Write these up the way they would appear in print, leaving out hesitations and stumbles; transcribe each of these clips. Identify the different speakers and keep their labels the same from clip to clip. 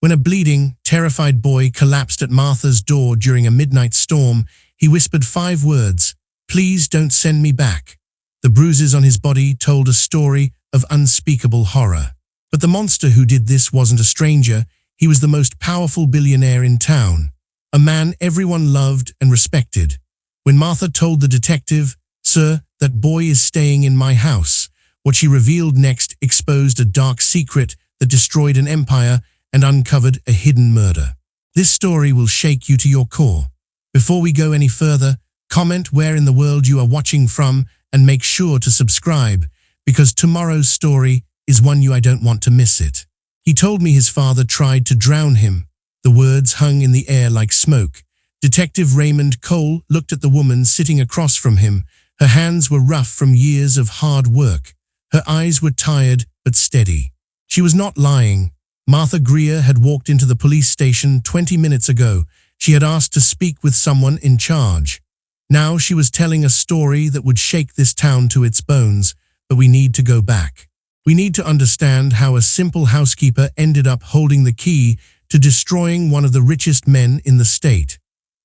Speaker 1: When a bleeding, terrified boy collapsed at Martha's door during a midnight storm, he whispered 5 words, "Please don't send me back." The bruises on his body told a story of unspeakable horror. But the monster who did this wasn't a stranger. He was the most powerful billionaire in town, a man everyone loved and respected. When Martha told the detective, "Sir, that boy is staying in my house," what she revealed next exposed a dark secret that destroyed an empire and uncovered a hidden murder. This story will shake you to your core. Before we go any further, comment where in the world you are watching from and make sure to subscribe, because tomorrow's story is one I don't want to miss it. He told me his father tried to drown him. The words hung in the air like smoke. Detective Raymond Cole looked at the woman sitting across from him. Her hands were rough from years of hard work. Her eyes were tired but steady. She was not lying. Martha Greer had walked into the police station 20 minutes ago. She had asked to speak with someone in charge. Now she was telling a story that would shake this town to its bones, but we need to go back. We need to understand how a simple housekeeper ended up holding the key to destroying one of the richest men in the state.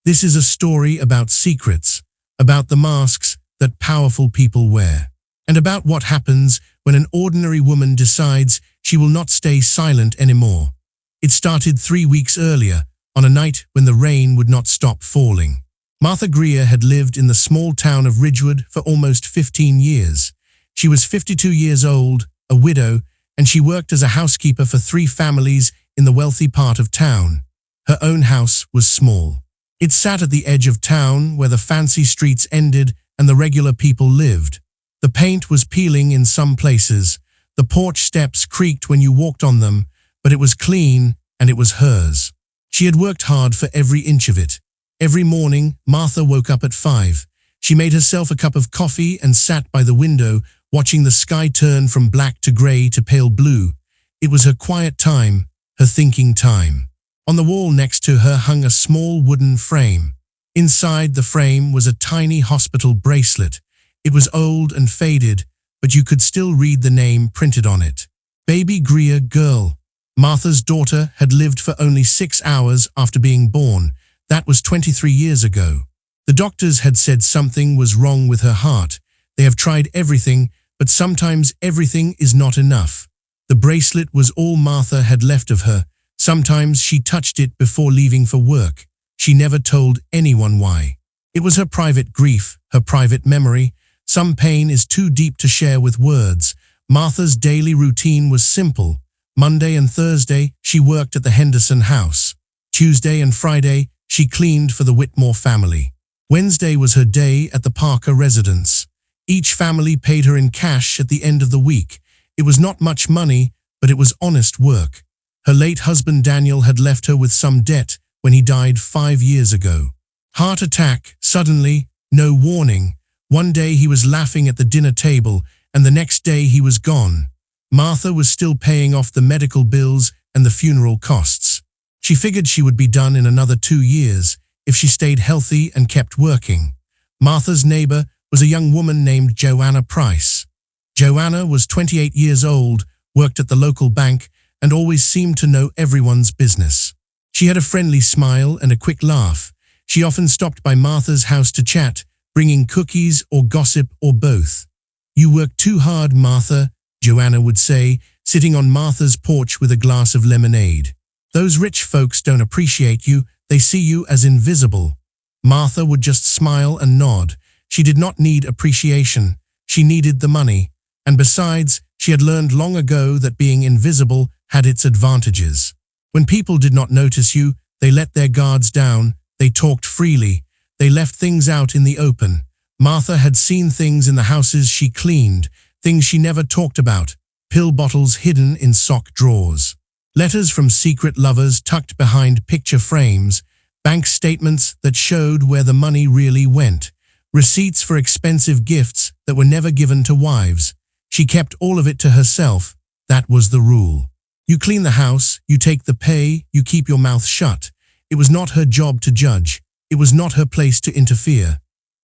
Speaker 1: This is a story about secrets, about the masks that powerful people wear, and about what happens when an ordinary woman decides she will not stay silent anymore. It started 3 weeks earlier, on a night when the rain would not stop falling. Martha Greer had lived in the small town of Ridgewood for almost 15 years. She was 52 years old, a widow, and she worked as a housekeeper for 3 families in the wealthy part of town. Her own house was small. It sat at the edge of town where the fancy streets ended and the regular people lived. The paint was peeling in some places. The porch steps creaked when you walked on them, but it was clean and it was hers. She had worked hard for every inch of it. Every morning, Martha woke up at 5. She made herself a cup of coffee and sat by the window, watching the sky turn from black to gray to pale blue. It was her quiet time, her thinking time. On the wall next to her hung a small wooden frame. Inside the frame was a tiny hospital bracelet. It was old and faded, but you could still read the name printed on it. Baby Greer Girl. Martha's daughter had lived for only 6 hours after being born. That was 23 years ago. The doctors had said something was wrong with her heart. They have tried everything, but sometimes everything is not enough. The bracelet was all Martha had left of her. Sometimes she touched it before leaving for work. She never told anyone why. It was her private grief, her private memory. Some pain is too deep to share with words. Martha's daily routine was simple. Monday and Thursday, she worked at the Henderson house. Tuesday and Friday, she cleaned for the Whitmore family. Wednesday was her day at the Parker residence. Each family paid her in cash at the end of the week. It was not much money, but it was honest work. Her late husband Daniel had left her with some debt when he died 5 years ago. Heart attack, suddenly, no warning. One day he was laughing at the dinner table, and the next day he was gone. Martha was still paying off the medical bills and the funeral costs. She figured she would be done in another 2 years if she stayed healthy and kept working. Martha's neighbor was a young woman named Joanna Price. Joanna was 28 years old, worked at the local bank, and always seemed to know everyone's business. She had a friendly smile and a quick laugh. She often stopped by Martha's house to chat, bringing cookies or gossip or both. "You work too hard, Martha," Joanna would say, sitting on Martha's porch with a glass of lemonade. "Those rich folks don't appreciate you, they see you as invisible." Martha would just smile and nod. She did not need appreciation, she needed the money. And besides, she had learned long ago that being invisible had its advantages. When people did not notice you, they let their guards down, they talked freely, they left things out in the open. Martha had seen things in the houses she cleaned, things she never talked about, pill bottles hidden in sock drawers, letters from secret lovers tucked behind picture frames, bank statements that showed where the money really went, receipts for expensive gifts that were never given to wives. She kept all of it to herself. That was the rule. You clean the house, you take the pay, you keep your mouth shut. It was not her job to judge. It was not her place to interfere.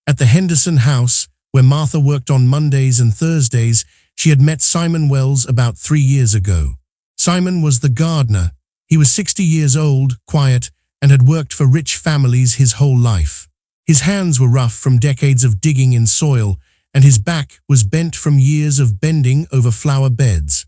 Speaker 1: At the Henderson house, where Martha worked on Mondays and Thursdays, she had met Simon Wells about 3 years ago. Simon was the gardener, He was 60 years old, quiet, and had worked for rich families his whole life. His hands were rough from decades of digging in soil, and his back was bent from years of bending over flower beds.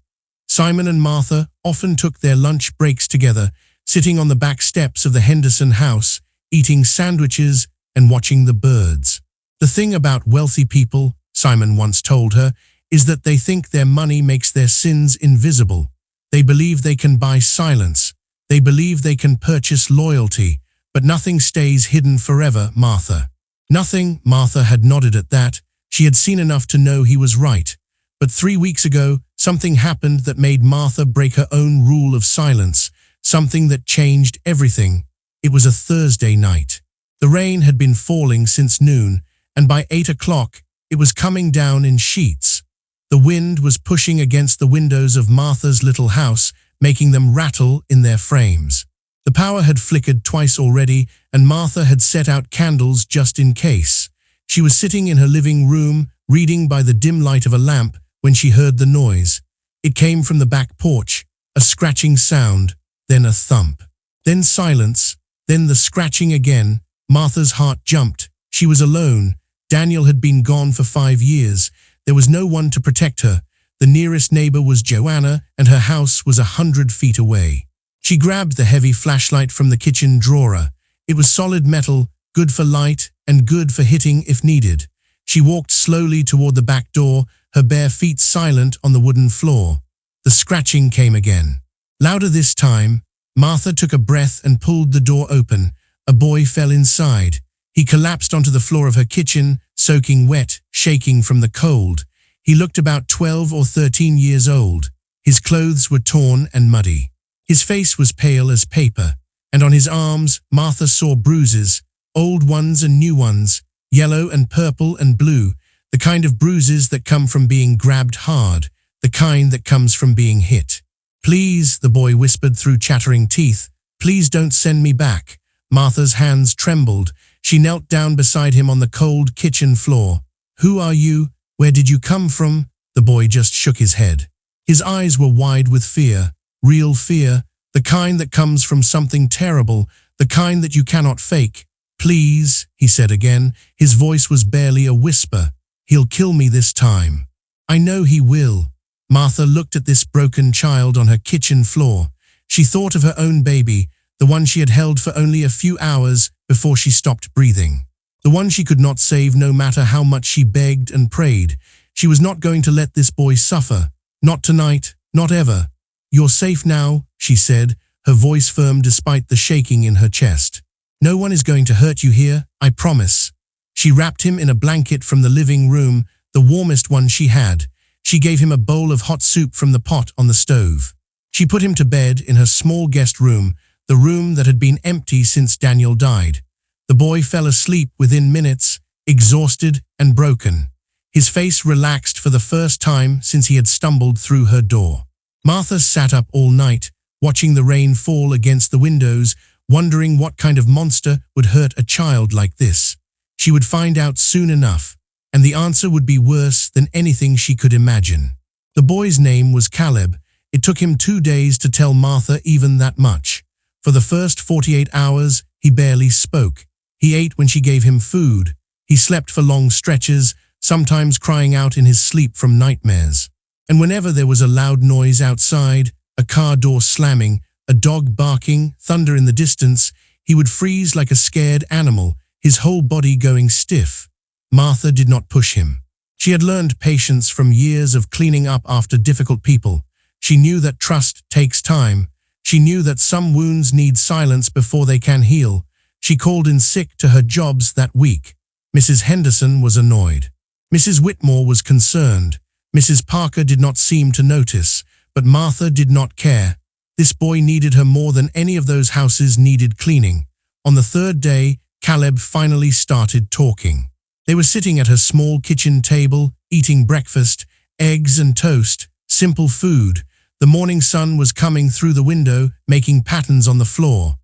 Speaker 1: Simon and Martha often took their lunch breaks together, sitting on the back steps of the Henderson house, eating sandwiches and watching the birds. The thing about wealthy people, Simon once told her, is that they think their money makes their sins invisible. They believe they can buy silence. They believe they can purchase loyalty. But nothing stays hidden forever, Martha. Nothing, Martha had nodded at that. She had seen enough to know he was right. But 3 weeks ago, something happened that made Martha break her own rule of silence, something that changed everything. It was a Thursday night. The rain had been falling since noon, and by 8 o'clock, it was coming down in sheets. The wind was pushing against the windows of Martha's little house, making them rattle in their frames. The power had flickered twice already, and Martha had set out candles just in case. She was sitting in her living room, reading by the dim light of a lamp, when she heard the noise. It came from the back porch, a scratching sound, then a thump. Then silence, then the scratching again. Martha's heart jumped. She was alone. Daniel had been gone for 5 years. There was no one to protect her. The nearest neighbor was Joanna, and her house was 100 feet away. She grabbed the heavy flashlight from the kitchen drawer. It was solid metal, good for light and good for hitting if needed. She walked slowly toward the back door, her bare feet silent on the wooden floor. The scratching came again. Louder this time. Martha took a breath and pulled the door open. A boy fell inside. He collapsed onto the floor of her kitchen, soaking wet, shaking from the cold. He looked about 12 or 13 years old. His clothes were torn and muddy. His face was pale as paper, and on his arms Martha saw bruises, old ones and new ones, yellow and purple and blue, the kind of bruises that come from being grabbed hard, the kind that comes from being hit. "Please," the boy whispered through chattering teeth, "please don't send me back." Martha's hands trembled. She knelt down beside him on the cold kitchen floor. "Who are you? Where did you come from?" The boy just shook his head. His eyes were wide with fear, real fear, the kind that comes from something terrible, the kind that you cannot fake. "Please," he said again. His voice was barely a whisper. "He'll kill me this time." "I know he will." Martha looked at this broken child on her kitchen floor. She thought of her own baby, the one she had held for only a few hours before she stopped breathing. The one she could not save no matter how much she begged and prayed. She was not going to let this boy suffer. Not tonight, not ever. "You're safe now," she said, her voice firm despite the shaking in her chest. "No one is going to hurt you here, I promise." She wrapped him in a blanket from the living room, the warmest one she had. She gave him a bowl of hot soup from the pot on the stove. She put him to bed in her small guest room, the room that had been empty since Daniel died. The boy fell asleep within minutes, exhausted and broken. His face relaxed for the first time since he had stumbled through her door. Martha sat up all night, watching the rain fall against the windows, wondering what kind of monster would hurt a child like this. She would find out soon enough, and the answer would be worse than anything she could imagine. The boy's name was Caleb. It took him 2 days to tell Martha even that much. For the first 48 hours, he barely spoke. He ate when she gave him food. He slept for long stretches, sometimes crying out in his sleep from nightmares. And whenever there was a loud noise outside, a car door slamming, a dog barking, thunder in the distance, he would freeze like a scared animal, his whole body going stiff. Martha did not push him. She had learned patience from years of cleaning up after difficult people. She knew that trust takes time. She knew that some wounds need silence before they can heal. She called in sick to her jobs that week. Mrs. Henderson was annoyed. Mrs. Whitmore was concerned. Mrs. Parker did not seem to notice, but Martha did not care. This boy needed her more than any of those houses needed cleaning. On the 3rd day, Caleb finally started talking. They were sitting at her small kitchen table, eating breakfast, eggs and toast, simple food. The morning sun was coming through the window, making patterns on the floor.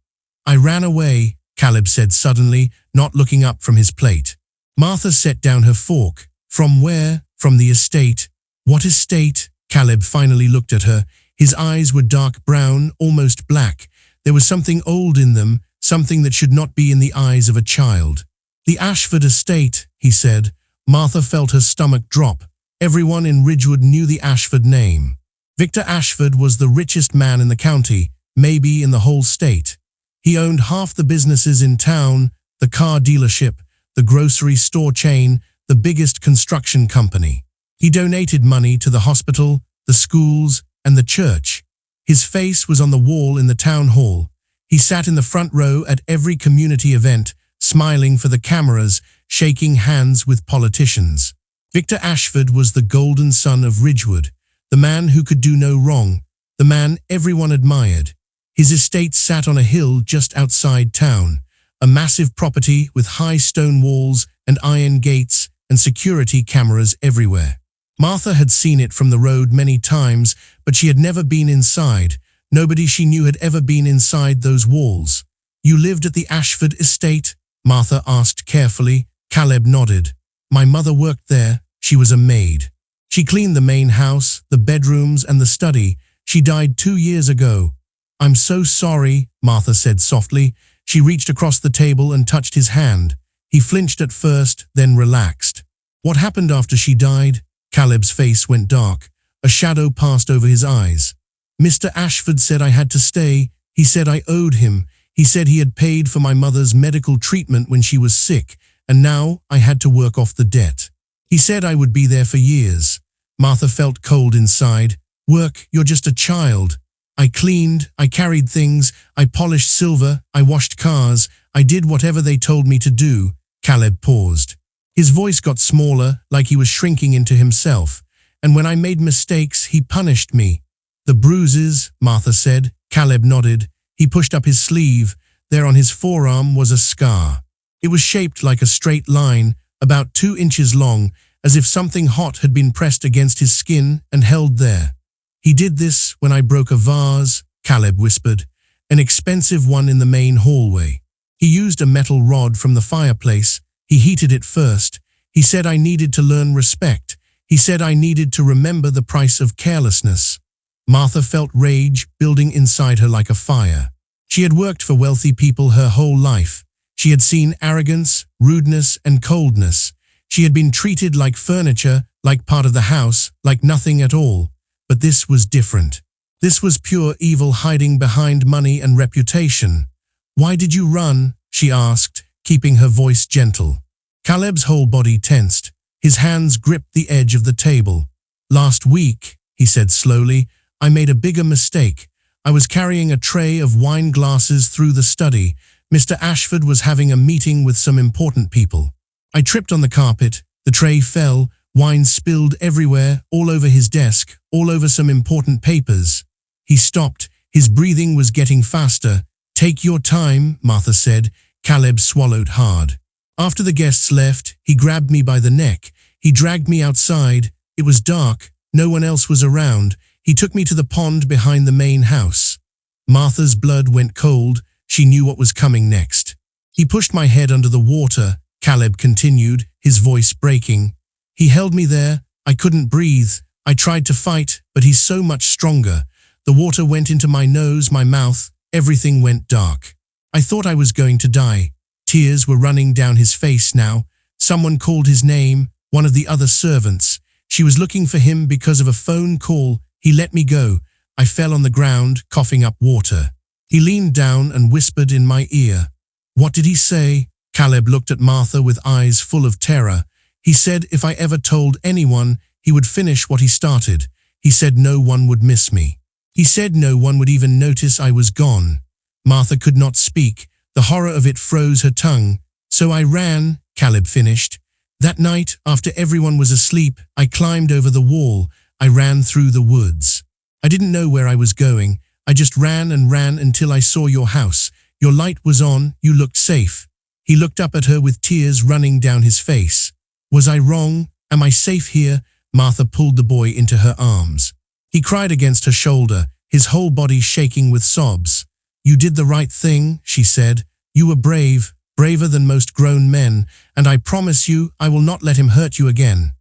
Speaker 1: "I ran away," Caleb said suddenly, not looking up from his plate. Martha set down her fork. "From where?" "From the estate." "What estate?" Caleb finally looked at her. His eyes were dark brown, almost black. There was something old in them, something that should not be in the eyes of a child. "The Ashford estate," he said. Martha felt her stomach drop. Everyone in Ridgewood knew the Ashford name. Victor Ashford was the richest man in the county, maybe in the whole state. He owned half the businesses in town, the car dealership, the grocery store chain, the biggest construction company. He donated money to the hospital, the schools, and the church. His face was on the wall in the town hall. He sat in the front row at every community event, smiling for the cameras, shaking hands with politicians. Victor Ashford was the golden son of Ridgewood, the man who could do no wrong, the man everyone admired. His estate sat on a hill just outside town, a massive property with high stone walls and iron gates and security cameras everywhere. Martha had seen it from the road many times, but she had never been inside. Nobody she knew had ever been inside those walls. "You lived at the Ashford estate?" Martha asked carefully. Caleb nodded. "My mother worked there. She was a maid. She cleaned the main house, the bedrooms, and the study. She died 2 years ago." "I'm so sorry," Martha said softly. She reached across the table and touched his hand. He flinched at first, then relaxed. "What happened after she died?" Caleb's face went dark. A shadow passed over his eyes. "Mr. Ashford said I had to stay. He said I owed him. He said he had paid for my mother's medical treatment when she was sick, and now I had to work off the debt. He said I would be there for years." Martha felt cold inside. "Work? You're just a child." "I cleaned, I carried things, I polished silver, I washed cars, I did whatever they told me to do." Caleb paused. His voice got smaller, like he was shrinking into himself. "And when I made mistakes, he punished me." "The bruises," Martha said. Caleb nodded. He pushed up his sleeve. There on his forearm was a scar. It was shaped like a straight line, about 2 inches long, as if something hot had been pressed against his skin and held there. "He did this when I broke a vase," Caleb whispered, "an expensive one in the main hallway. He used a metal rod from the fireplace. He heated it first. He said I needed to learn respect. He said I needed to remember the price of carelessness." Martha felt rage building inside her like a fire. She had worked for wealthy people her whole life. She had seen arrogance, rudeness, and coldness. She had been treated like furniture, like part of the house, like nothing at all. But this was different. This was pure evil hiding behind money and reputation. "Why did you run?" she asked, keeping her voice gentle. Caleb's whole body tensed. His hands gripped the edge of the table. "Last week," he said slowly, "I made a bigger mistake. I was carrying a tray of wine glasses through the study. Mr. Ashford was having a meeting with some important people. I tripped on the carpet. The tray fell. Wine spilled everywhere, all over his desk, all over some important papers." He stopped. His breathing was getting faster. "Take your time," Martha said. Caleb swallowed hard. "After the guests left, he grabbed me by the neck. He dragged me outside. It was dark. No one else was around. He took me to the pond behind the main house." Martha's blood went cold. She knew what was coming next. "He pushed my head under the water," Caleb continued, his voice breaking. "He held me there. I couldn't breathe. I tried to fight, but he's so much stronger. The water went into my nose, my mouth. Everything went dark. I thought I was going to die." Tears were running down his face now. Someone called his name, one of the other servants. She was looking for him because of a phone call. He let me go. I fell on the ground, coughing up water. He leaned down and whispered in my ear. "What did he say?" Caleb looked at Martha with eyes full of terror. "He said if I ever told anyone, he would finish what he started. He said no one would miss me. He said no one would even notice I was gone." Martha could not speak. The horror of it froze her tongue. "So I ran," Caleb finished. "That night, after everyone was asleep, I climbed over the wall. I ran through the woods. I didn't know where I was going. I just ran and ran until I saw your house. Your light was on. You looked safe." He looked up at her with tears running down his face. "Was I wrong? Am I safe here?" Martha pulled the boy into her arms. He cried against her shoulder, his whole body shaking with sobs. "You did the right thing," she said. "You were brave, braver than most grown men, and I promise you I will not let him hurt you again."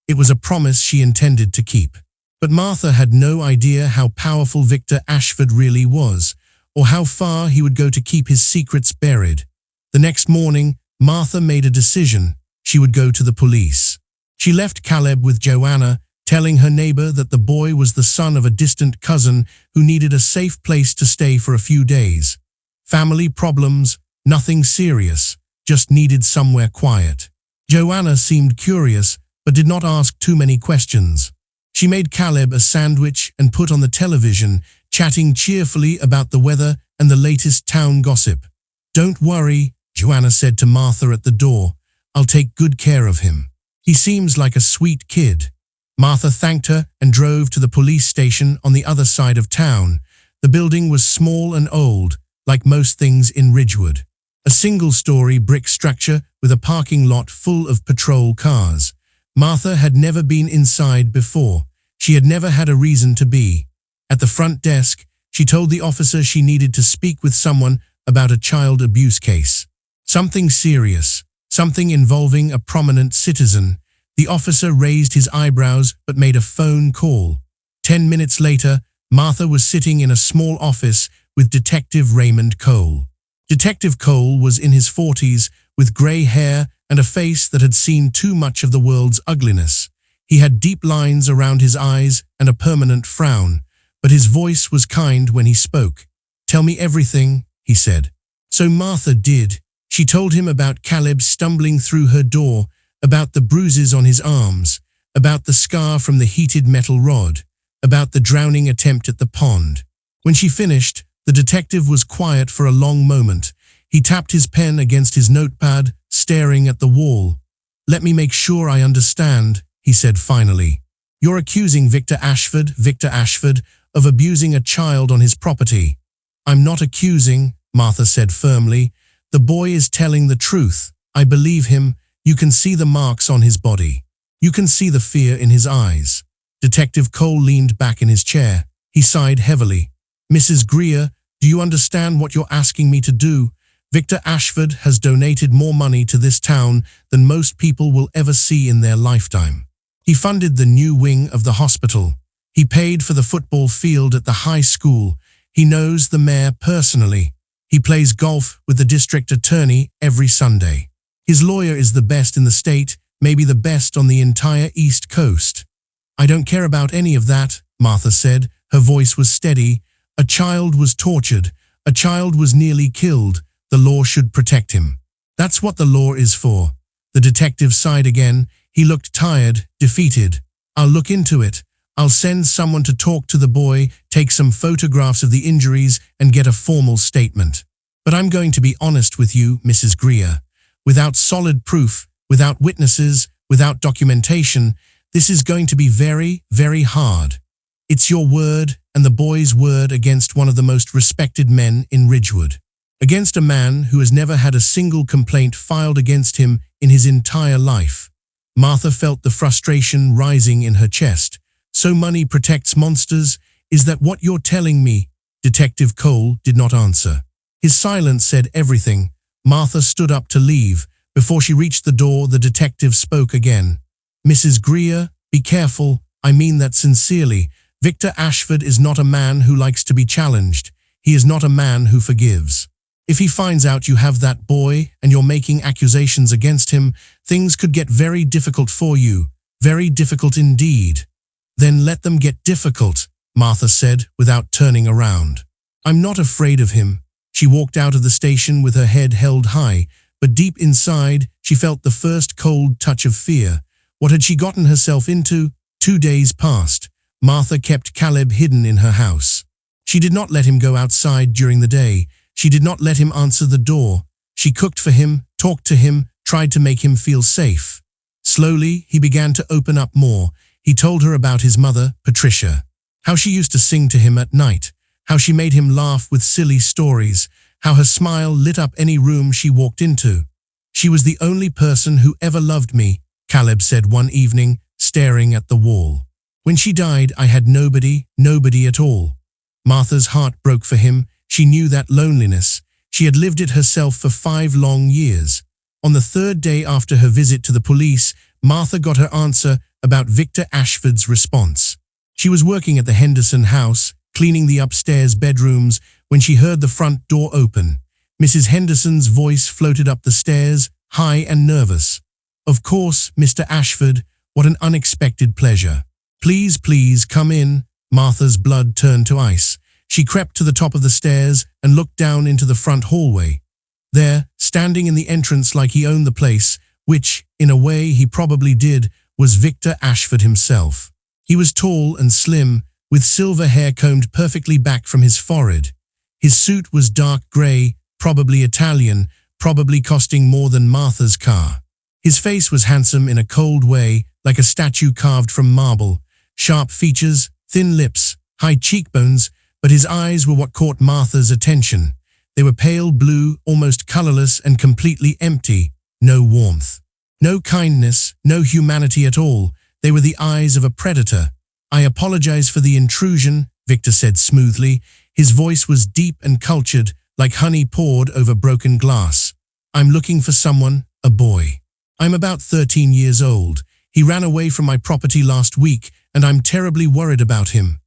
Speaker 1: It was a promise she intended to keep. But Martha had no idea how powerful Victor Ashford really was, or how far he would go to keep his secrets buried. The next morning, Martha made a decision. She would go to the police. She left Caleb with Joanna, telling her neighbor that the boy was the son of a distant cousin who needed a safe place to stay for a few days. Family problems, nothing serious, just needed somewhere quiet. Joanna seemed curious, but did not ask too many questions. She made Caleb a sandwich and put on the television, chatting cheerfully about the weather and the latest town gossip. "Don't worry," Joanna said to Martha at the door. "I'll take good care of him. He seems like a sweet kid." Martha thanked her and drove to the police station on the other side of town. The building was small and old, like most things in Ridgewood. A single-story brick structure with a parking lot full of patrol cars. Martha had never been inside before. She had never had a reason to be. At the front desk, she told the officer she needed to speak with someone about a child abuse case. Something serious, something involving a prominent citizen. The officer raised his eyebrows but made a phone call. 10 minutes later, Martha was sitting in a small office with Detective Raymond Cole. Detective Cole was in his 40s, with gray hair and a face that had seen too much of the world's ugliness. He had deep lines around his eyes and a permanent frown, but his voice was kind when he spoke. "Tell me everything," he said. So Martha did. She told him about Caleb stumbling through her door, about the bruises on his arms, about the scar from the heated metal rod, about the drowning attempt at the pond. When she finished, the detective was quiet for a long moment. He tapped his pen against his notepad, staring at the wall. "Let me make sure I understand," he said finally. "You're accusing Victor Ashford, of abusing a child on his property." "I'm not accusing," Martha said firmly. "The boy is telling the truth. I believe him. You can see the marks on his body. You can see the fear in his eyes." Detective Cole leaned back in his chair. He sighed heavily. "Mrs. Greer, do you understand what you're asking me to do? Victor Ashford has donated more money to this town than most people will ever see in their lifetime. He funded the new wing of the hospital. He paid for the football field at the high school. He knows the mayor personally. He plays golf with the district attorney every Sunday. His lawyer is the best in the state, maybe the best on the entire East Coast." "I don't care about any of that," Martha said. Her voice was steady. "A child was tortured. A child was nearly killed. The law should protect him. That's what the law is for." The detective sighed again. He looked tired, defeated. "I'll look into it. I'll send someone to talk to the boy, take some photographs of the injuries, and get a formal statement. But I'm going to be honest with you, Mrs. Greer. Without solid proof, without witnesses, without documentation, this is going to be very, very hard. It's your word and the boy's word against one of the most respected men in Ridgewood. Against a man who has never had a single complaint filed against him in his entire life." Martha felt the frustration rising in her chest. "So money protects monsters? Is that what you're telling me?" Detective Cole did not answer. His silence said everything. Martha stood up to leave. Before she reached the door, the detective spoke again. "Mrs. Greer, be careful. I mean that sincerely. Victor Ashford is not a man who likes to be challenged. He is not a man who forgives. If he finds out you have that boy and you're making accusations against him, things could get very difficult for you. Very difficult indeed." "Then let them get difficult," Martha said without turning around. "I'm not afraid of him." She walked out of the station with her head held high, but deep inside, she felt the first cold touch of fear. What had she gotten herself into? 2 days passed. Martha kept Caleb hidden in her house. She did not let him go outside during the day. She did not let him answer the door. She cooked for him, talked to him, tried to make him feel safe. Slowly, he began to open up more. He told her about his mother, Patricia. How she used to sing to him at night. How she made him laugh with silly stories. How her smile lit up any room she walked into. "She was the only person who ever loved me," Caleb said one evening, staring at the wall. "When she died, I had nobody at all." Martha's heart broke for him. She knew that loneliness. She had lived it herself for 5 long years. On the 3rd day after her visit to the police, Martha got her answer about Victor Ashford's response. She was working at the Henderson house, cleaning the upstairs bedrooms, when she heard the front door open. Mrs. Henderson's voice floated up the stairs, high and nervous. "Of course, Mr. Ashford, what an unexpected pleasure. Please, please, come in." Martha's blood turned to ice. She crept to the top of the stairs and looked down into the front hallway. There, standing in the entrance like he owned the place, which, in a way he probably did, was Victor Ashford himself. He was tall and slim, with silver hair combed perfectly back from his forehead. His suit was dark grey, probably Italian, probably costing more than Martha's car. His face was handsome in a cold way, like a statue carved from marble. Sharp features, thin lips, high cheekbones, but his eyes were what caught Martha's attention. They were pale blue, almost colourless and completely empty. No warmth. No kindness, no humanity at all. They were the eyes of a predator. "I apologize for the intrusion," Victor said smoothly. His voice was deep and cultured, like honey poured over broken glass. "I'm looking for someone, a boy. I'm about 13 years old. He ran away from my property last week, and I'm terribly worried about him."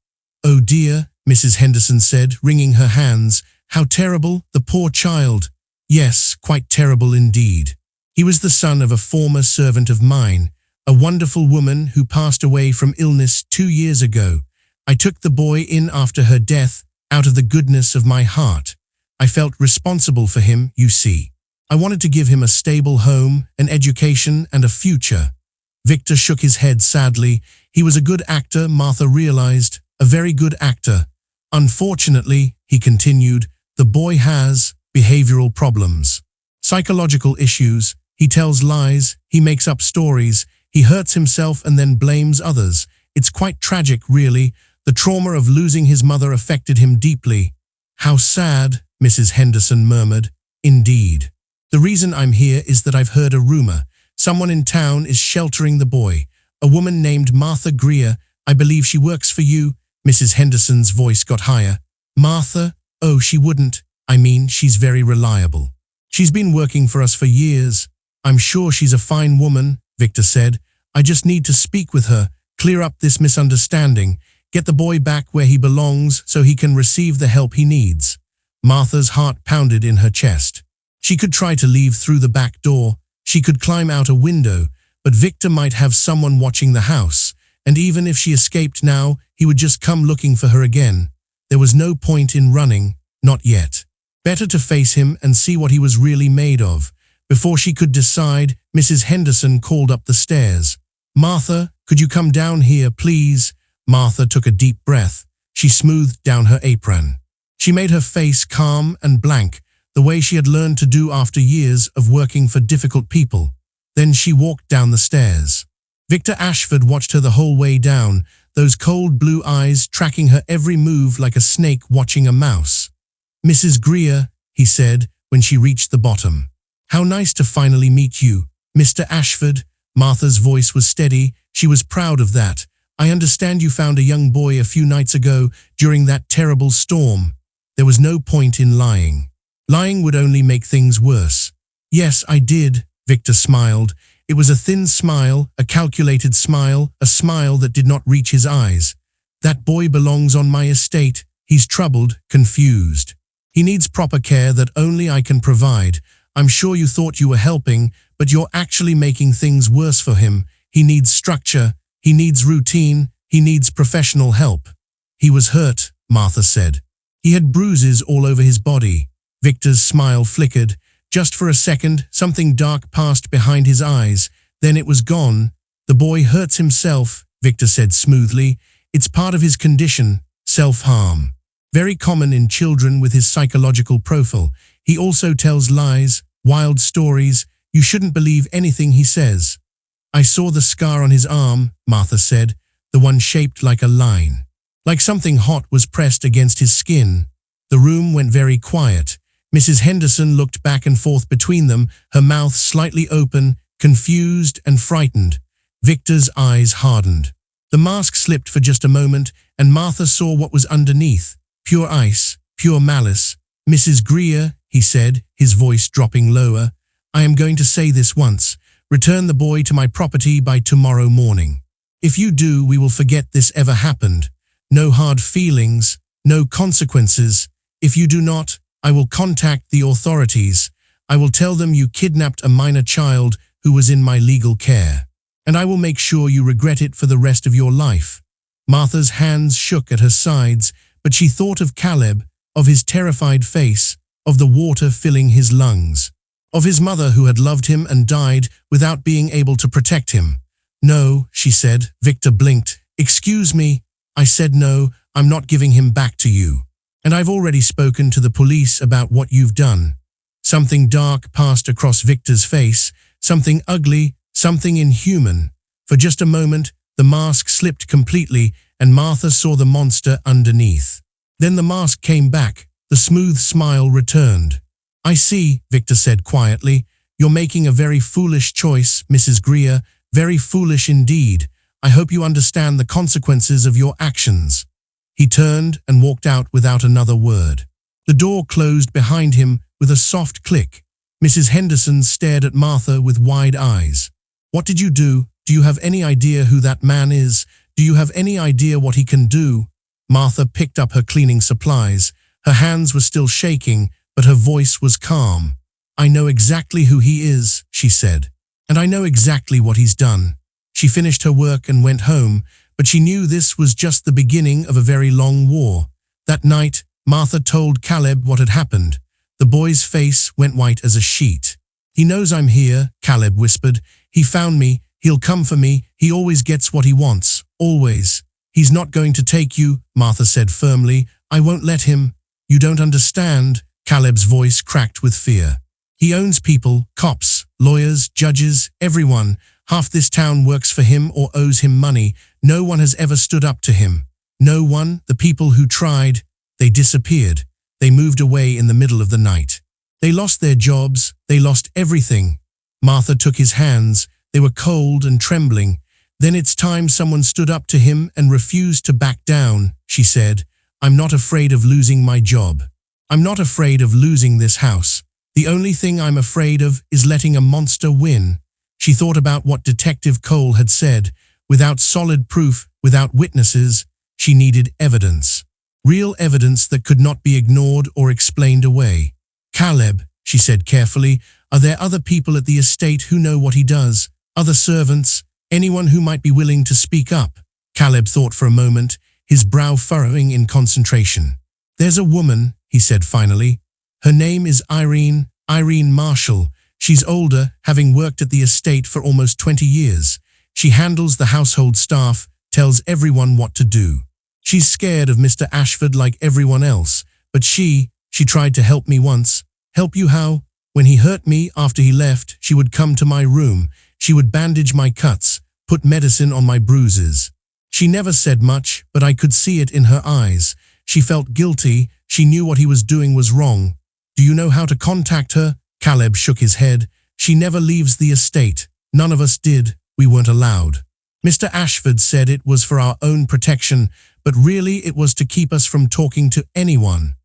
Speaker 1: "Oh dear," Mrs. Henderson said, wringing her hands. "How terrible, the poor child." "Yes, quite terrible indeed. He was the son of a former servant of mine, a wonderful woman who passed away from illness 2 years ago. I took the boy in after her death, out of the goodness of my heart. I felt responsible for him, you see. I wanted to give him a stable home, an education, and a future." Victor shook his head sadly. He was a good actor, Martha realized, a very good actor. "Unfortunately," he continued, "the boy has behavioral problems. Psychological issues. He tells lies, he makes up stories, he hurts himself and then blames others. It's quite tragic, really. The trauma of losing his mother affected him deeply." "How sad," Mrs. Henderson murmured. "Indeed. The reason I'm here is that I've heard a rumor. Someone in town is sheltering the boy. A woman named Martha Greer. I believe she works for you." Mrs. Henderson's voice got higher. "Martha? Oh, she wouldn't. I mean, she's very reliable. She's been working for us for years." "I'm sure she's a fine woman," Victor said. "I just need to speak with her, clear up this misunderstanding, get the boy back where he belongs so he can receive the help he needs." Martha's heart pounded in her chest. She could try to leave through the back door. She could climb out a window, but Victor might have someone watching the house, and even if she escaped now, he would just come looking for her again. There was no point in running, not yet. Better to face him and see what he was really made of. Before she could decide, Mrs. Henderson called up the stairs. "Martha, could you come down here, please?" Martha took a deep breath. She smoothed down her apron. She made her face calm and blank, the way she had learned to do after years of working for difficult people. Then she walked down the stairs. Victor Ashford watched her the whole way down, those cold blue eyes tracking her every move like a snake watching a mouse. "Mrs. Greer," he said when she reached the bottom. "How nice to finally meet you, Mr. Ashford." Martha's voice was steady. She was proud of that. "I understand you found a young boy a few nights ago during that terrible storm." There was no point in lying. Lying would only make things worse. "Yes, I did," Victor smiled. It was a thin smile, a calculated smile, a smile that did not reach his eyes. "That boy belongs on my estate. He's troubled, confused. He needs proper care that only I can provide. I'm sure you thought you were helping, but you're actually making things worse for him. He needs structure, he needs routine, he needs professional help." "He was hurt," Martha said. "He had bruises all over his body." Victor's smile flickered. Just for a second, something dark passed behind his eyes. Then it was gone. "The boy hurts himself," Victor said smoothly. "It's part of his condition, self-harm. Very common in children with his psychological profile. He also tells lies, wild stories. You shouldn't believe anything he says." "I saw the scar on his arm," Martha said, "the one shaped like a line. Like something hot was pressed against his skin." The room went very quiet. Mrs. Henderson looked back and forth between them, her mouth slightly open, confused and frightened. Victor's eyes hardened. The mask slipped for just a moment, and Martha saw what was underneath. Pure ice, pure malice. "Mrs. Greer," he said, his voice dropping lower, "I am going to say this once. Return the boy to my property by tomorrow morning. If you do, we will forget this ever happened. No hard feelings, no consequences. If you do not, I will contact the authorities. I will tell them you kidnapped a minor child who was in my legal care. And I will make sure you regret it for the rest of your life. Martha's hands shook at her sides, but she thought of Caleb, of his terrified face, of the water filling his lungs, of his mother who had loved him and died without being able to protect him. No, she said. Victor blinked. Excuse me. I said no, I'm not giving him back to you. And I've already spoken to the police about what you've done. Something dark passed across Victor's face, something ugly, something inhuman. For just a moment, the mask slipped completely and Martha saw the monster underneath. Then the mask came back, the smooth smile returned. I see, Victor said quietly. You're making a very foolish choice, Mrs. Greer, very foolish indeed. I hope you understand the consequences of your actions. He turned and walked out without another word. The door closed behind him with a soft click. Mrs. Henderson stared at Martha with wide eyes. What did you do? Do you have any idea who that man is? Do you have any idea what he can do? Martha picked up her cleaning supplies. Her hands were still shaking, but her voice was calm. I know exactly who he is, she said. And I know exactly what he's done. She finished her work and went home, but she knew this was just the beginning of a very long war. That night, Martha told Caleb what had happened. The boy's face went white as a sheet. He knows I'm here, Caleb whispered. He found me. He'll come for me. He always gets what he wants. Always. He's not going to take you, Martha said firmly. I won't let him. You don't understand. Caleb's voice cracked with fear. He owns people, cops, lawyers, judges, everyone. Half this town works for him or owes him money. No one has ever stood up to him. No one. The people who tried, they disappeared. They moved away in the middle of the night. They lost their jobs. They lost everything. Martha took his hands. They were cold and trembling. Then it's time someone stood up to him and refused to back down, she said. I'm not afraid of losing my job. I'm not afraid of losing this house. The only thing I'm afraid of is letting a monster win. She thought about what Detective Cole had said. Without solid proof, without witnesses, she needed evidence. Real evidence that could not be ignored or explained away. Caleb, she said carefully, are there other people at the estate who know what he does? Other servants? Anyone who might be willing to speak up? Caleb thought for a moment, his brow furrowing in concentration. There's a woman, he said finally. Her name is Irene Marshall. She's older, having worked at the estate for almost 20 years. She handles the household staff, tells everyone what to do. She's scared of Mr. Ashford like everyone else, but she tried to help me once. Help you how? When he hurt me after he left, she would come to my room. She would bandage my cuts, put medicine on my bruises. She never said much, but I could see it in her eyes. She felt guilty. She knew what he was doing was wrong. Do you know how to contact her? Caleb shook his head. She never leaves the estate. None of us did. We weren't allowed. Mr. Ashford said it was for our own protection, but really it was to keep us from talking to anyone.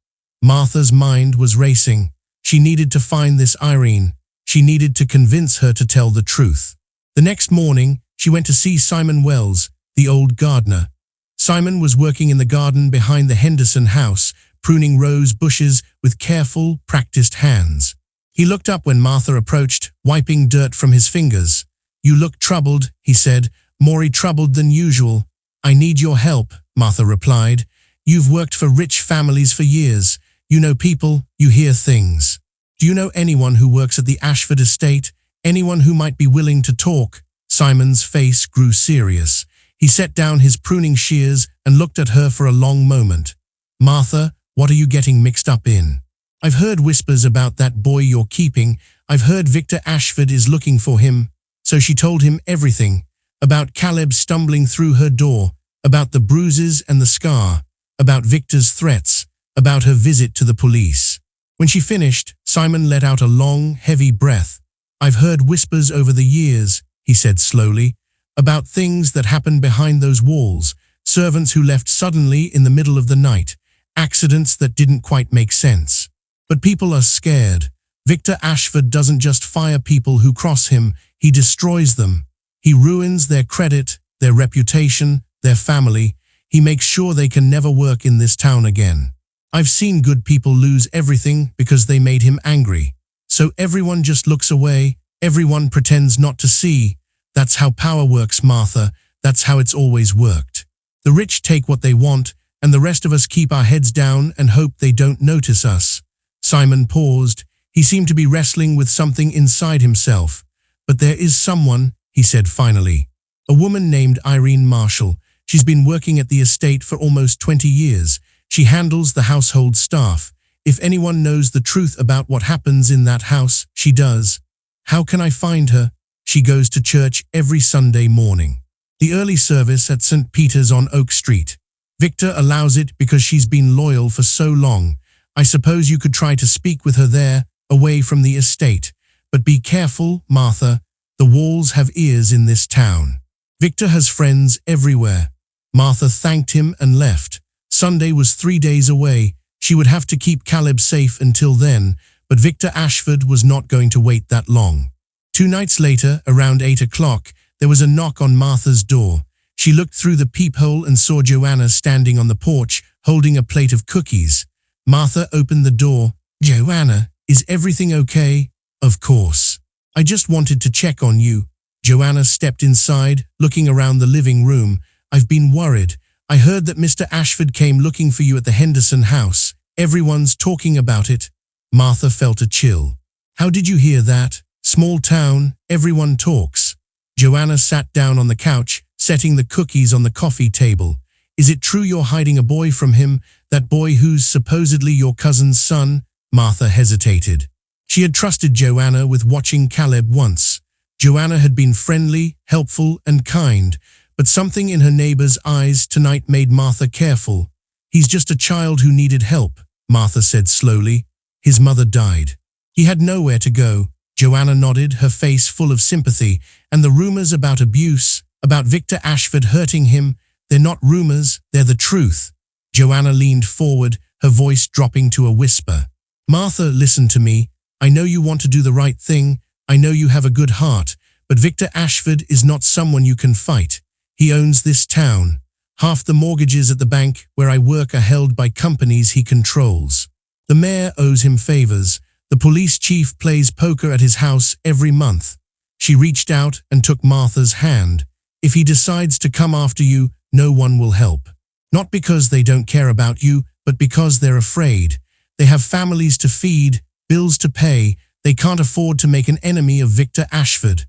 Speaker 1: Martha's mind was racing. She needed to find this Irene. She needed to convince her to tell the truth. The next morning, she went to see Simon Wells, the old gardener. Simon was working in the garden behind the Henderson house, pruning rose bushes with careful, practiced hands. He looked up when Martha approached, wiping dirt from his fingers. You look troubled, he said, more troubled than usual. I need your help, Martha replied. You've worked for rich families for years. You know people, you hear things. Do you know anyone who works at the Ashford estate? Anyone who might be willing to talk? Simon's face grew serious. He set down his pruning shears and looked at her for a long moment. Martha, what are you getting mixed up in? I've heard whispers about that boy you're keeping. I've heard Victor Ashford is looking for him. So she told him everything. About Caleb stumbling through her door, about the bruises and the scar, about Victor's threats, about her visit to the police. When she finished, Simon let out a long, heavy breath. I've heard whispers over the years, he said slowly, about things that happened behind those walls, servants who left suddenly in the middle of the night, accidents that didn't quite make sense. But people are scared. Victor Ashford doesn't just fire people who cross him, he destroys them. He ruins their credit, their reputation, their family. He makes sure they can never work in this town again. I've seen good people lose everything because they made him angry. So everyone just looks away, everyone pretends not to see. That's how power works, Martha. That's how it's always worked. The rich take what they want, and the rest of us keep our heads down and hope they don't notice us. Simon paused. He seemed to be wrestling with something inside himself. But there is someone, he said finally. A woman named Irene Marshall. She's been working at the estate for almost 20 years. She handles the household staff. If anyone knows the truth about what happens in that house, she does. How can I find her? She goes to church every Sunday morning. The early service at St. Peter's on Oak Street. Victor allows it because she's been loyal for so long. I suppose you could try to speak with her there, away from the estate. But be careful, Martha. The walls have ears in this town. Victor has friends everywhere. Martha thanked him and left. Sunday was 3 days away. She would have to keep Caleb safe until then, but Victor Ashford was not going to wait that long. 2 nights later, around 8 o'clock, there was a knock on Martha's door. She looked through the peephole and saw Joanna standing on the porch, holding a plate of cookies. Martha opened the door. Joanna, is everything okay? Of course. I just wanted to check on you. Joanna stepped inside, looking around the living room. I've been worried. I heard that Mr. Ashford came looking for you at the Henderson house. Everyone's talking about it. Martha felt a chill. How did you hear that? Small town, everyone talks. Joanna sat down on the couch, setting the cookies on the coffee table. Is it true you're hiding a boy from him, that boy who's supposedly your cousin's son? Martha hesitated. She had trusted Joanna with watching Caleb once. Joanna had been friendly, helpful, and kind, but something in her neighbor's eyes tonight made Martha careful. He's just a child who needed help, Martha said slowly. His mother died. He had nowhere to go. Joanna nodded, her face full of sympathy, and the rumors about abuse, about Victor Ashford hurting him, they're not rumors, they're the truth. Joanna leaned forward, her voice dropping to a whisper. Martha, listen to me. I know you want to do the right thing. I know you have a good heart, but Victor Ashford is not someone you can fight. He owns this town. Half the mortgages at the bank where I work are held by companies he controls. The mayor owes him favors. The police chief plays poker at his house every month. She reached out and took Martha's hand. If he decides to come after you, no one will help. Not because they don't care about you, but because they're afraid. They have families to feed, bills to pay. They can't afford to make an enemy of Victor Ashford.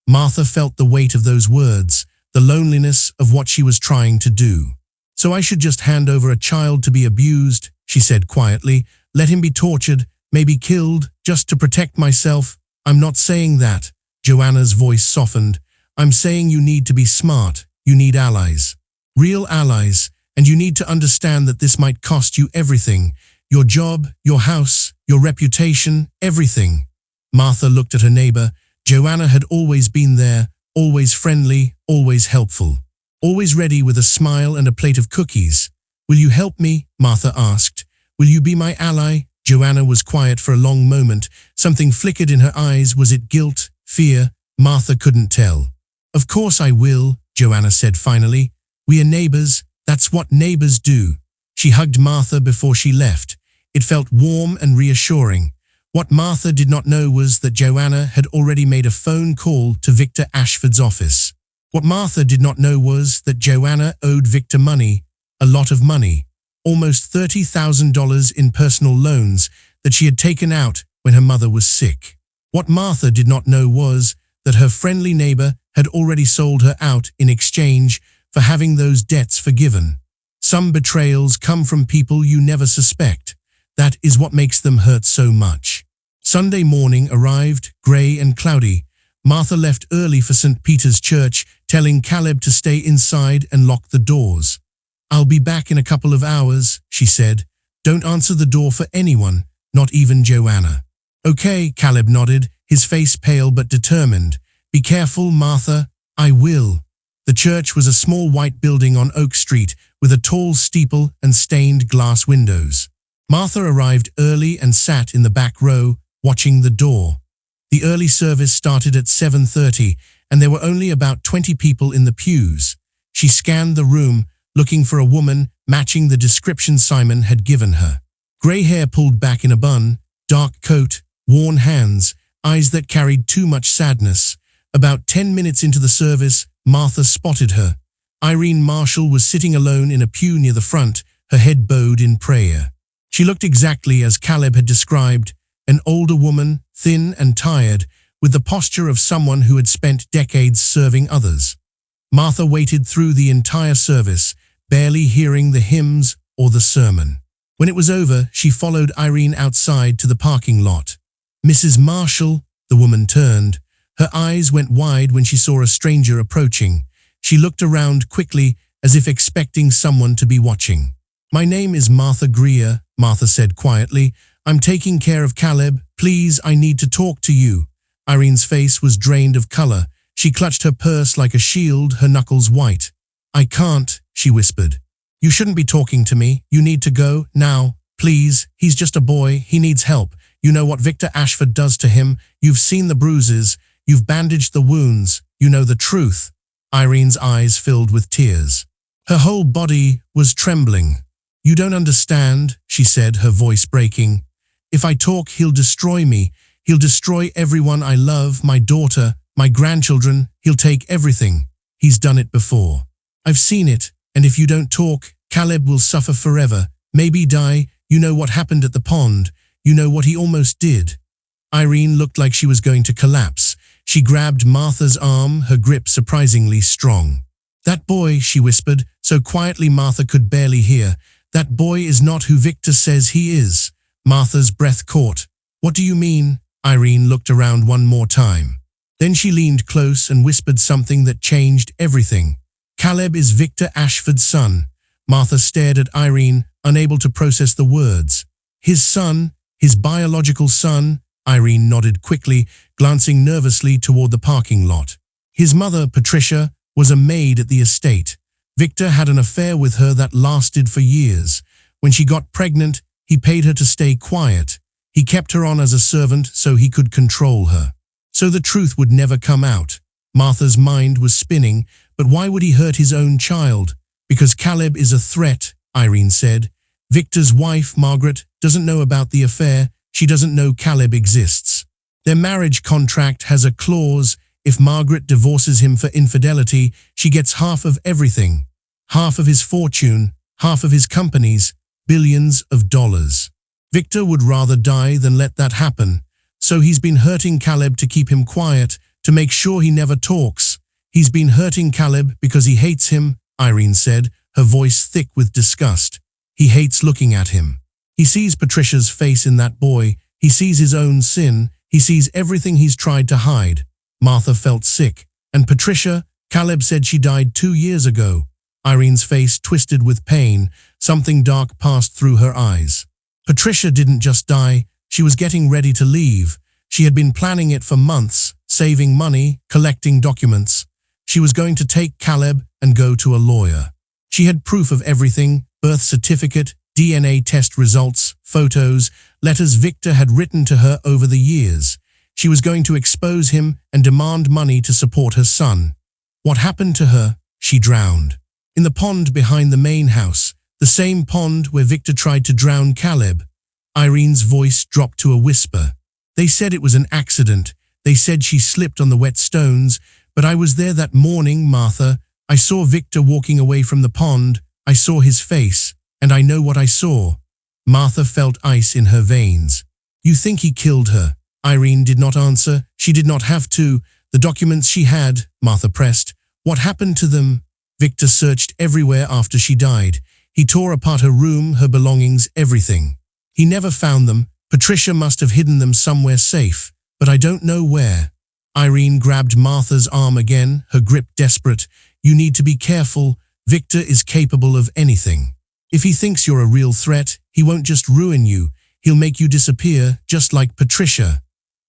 Speaker 1: Martha felt the weight of those words, the loneliness of what she was trying to do. So I should just hand over a child to be abused, she said quietly. Let him be tortured, maybe killed, just to protect myself. I'm not saying that. Joanna's voice softened. I'm saying you need to be smart. You need allies. Real allies. And you need to understand that this might cost you everything. Your job, your house, your reputation, everything. Martha looked at her neighbor. Joanna had always been there, always friendly, always helpful. Always ready with a smile and a plate of cookies. Will you help me? Martha asked. Will you be my ally? Joanna was quiet for a long moment. Something flickered in her eyes. Was it guilt? Fear? Martha couldn't tell. Of course I will, Joanna said finally. We are neighbors. That's what neighbors do. She hugged Martha before she left. It felt warm and reassuring. What Martha did not know was that Joanna had already made a phone call to Victor Ashford's office. What Martha did not know was that Joanna owed Victor money, a lot of money, almost $30,000 in personal loans that she had taken out when her mother was sick. What Martha did not know was that her friendly neighbor had already sold her out in exchange for having those debts forgiven. Some betrayals come from people you never suspect. That is what makes them hurt so much. Sunday morning arrived, grey and cloudy. Martha left early for St. Peter's Church, telling Caleb to stay inside and lock the doors. I'll be back in a couple of hours, she said. Don't answer the door for anyone, not even Joanna. Okay, Caleb nodded, his face pale but determined. Be careful, Martha. I will. The church was a small white building on Oak Street with a tall steeple and stained glass windows. Martha arrived early and sat in the back row, watching the door. The early service started at 7:30, and there were only about 20 people in the pews. She scanned the room, looking for a woman matching the description Simon had given her. Grey hair pulled back in a bun, dark coat, worn hands, eyes that carried too much sadness. About 10 minutes into the service, Martha spotted her. Irene Marshall was sitting alone in a pew near the front, her head bowed in prayer. She looked exactly as Caleb had described, an older woman, thin and tired, with the posture of someone who had spent decades serving others. Martha waited through the entire service, barely hearing the hymns or the sermon. When it was over, she followed Irene outside to the parking lot. "Mrs. Marshall," the woman turned. Her eyes went wide when she saw a stranger approaching. She looked around quickly, as if expecting someone to be watching. "My name is Martha Greer," Martha said quietly. "I'm taking care of Caleb. Please, I need to talk to you." Irene's face was drained of color. She clutched her purse like a shield, her knuckles white. "I can't," she whispered. "You shouldn't be talking to me. You need to go, now. Please, he's just a boy. He needs help. You know what Victor Ashford does to him. You've seen the bruises. You've bandaged the wounds. You know the truth." Irene's eyes filled with tears. Her whole body was trembling. "You don't understand," she said, her voice breaking. "If I talk, he'll destroy me. He'll destroy everyone I love, my daughter, my grandchildren. He'll take everything. He's done it before. I've seen it, and if you don't talk, Caleb will suffer forever, maybe die. You know what happened at the pond. You know what he almost did." Irene looked like she was going to collapse. She grabbed Martha's arm, her grip surprisingly strong. "That boy," she whispered, so quietly Martha could barely hear. "That boy is not who Victor says he is." Martha's breath caught. "What do you mean?" Irene looked around one more time. Then she leaned close and whispered something that changed everything. "Caleb is Victor Ashford's son." Martha stared at Irene, unable to process the words. "His son? His biological son?" Irene nodded quickly, glancing nervously toward the parking lot. "His mother, Patricia, was a maid at the estate. Victor had an affair with her that lasted for years. When she got pregnant, he paid her to stay quiet. He kept her on as a servant so he could control her. So the truth would never come out." Martha's mind was spinning, but why would he hurt his own child? "Because Caleb is a threat," Irene said. "Victor's wife, Margaret, doesn't know about the affair. She doesn't know Caleb exists. Their marriage contract has a clause. If Margaret divorces him for infidelity, she gets half of everything. Half of his fortune, half of his companies, billions of dollars. Victor would rather die than let that happen. So he's been hurting Caleb to keep him quiet, to make sure he never talks. He's been hurting Caleb because he hates him," Irene said, her voice thick with disgust. "He hates looking at him. He sees Patricia's face in that boy. He sees his own sin. He sees everything he's tried to hide." Martha felt sick. "And Patricia, Caleb said she died 2 years ago." Irene's face twisted with pain. Something dark passed through her eyes. "Patricia didn't just die. She was getting ready to leave. She had been planning it for months, saving money, collecting documents. She was going to take Caleb and go to a lawyer. She had proof of everything, birth certificate, DNA test results, photos, letters Victor had written to her over the years. She was going to expose him and demand money to support her son. What happened to her? She drowned. In the pond behind the main house, the same pond where Victor tried to drown Caleb." Irene's voice dropped to a whisper. "They said it was an accident. They said she slipped on the wet stones, but I was there that morning, Martha. I saw Victor walking away from the pond. I saw his face, and I know what I saw." Martha felt ice in her veins. "You think he killed her?" Irene did not answer. She did not have to. "The documents she had," Martha pressed. "What happened to them?" "Victor searched everywhere after she died. He tore apart her room, her belongings, everything. He never found them. Patricia must have hidden them somewhere safe, but I don't know where." Irene grabbed Martha's arm again, her grip desperate. "You need to be careful. Victor is capable of anything. If he thinks you're a real threat, he won't just ruin you. He'll make you disappear, just like Patricia."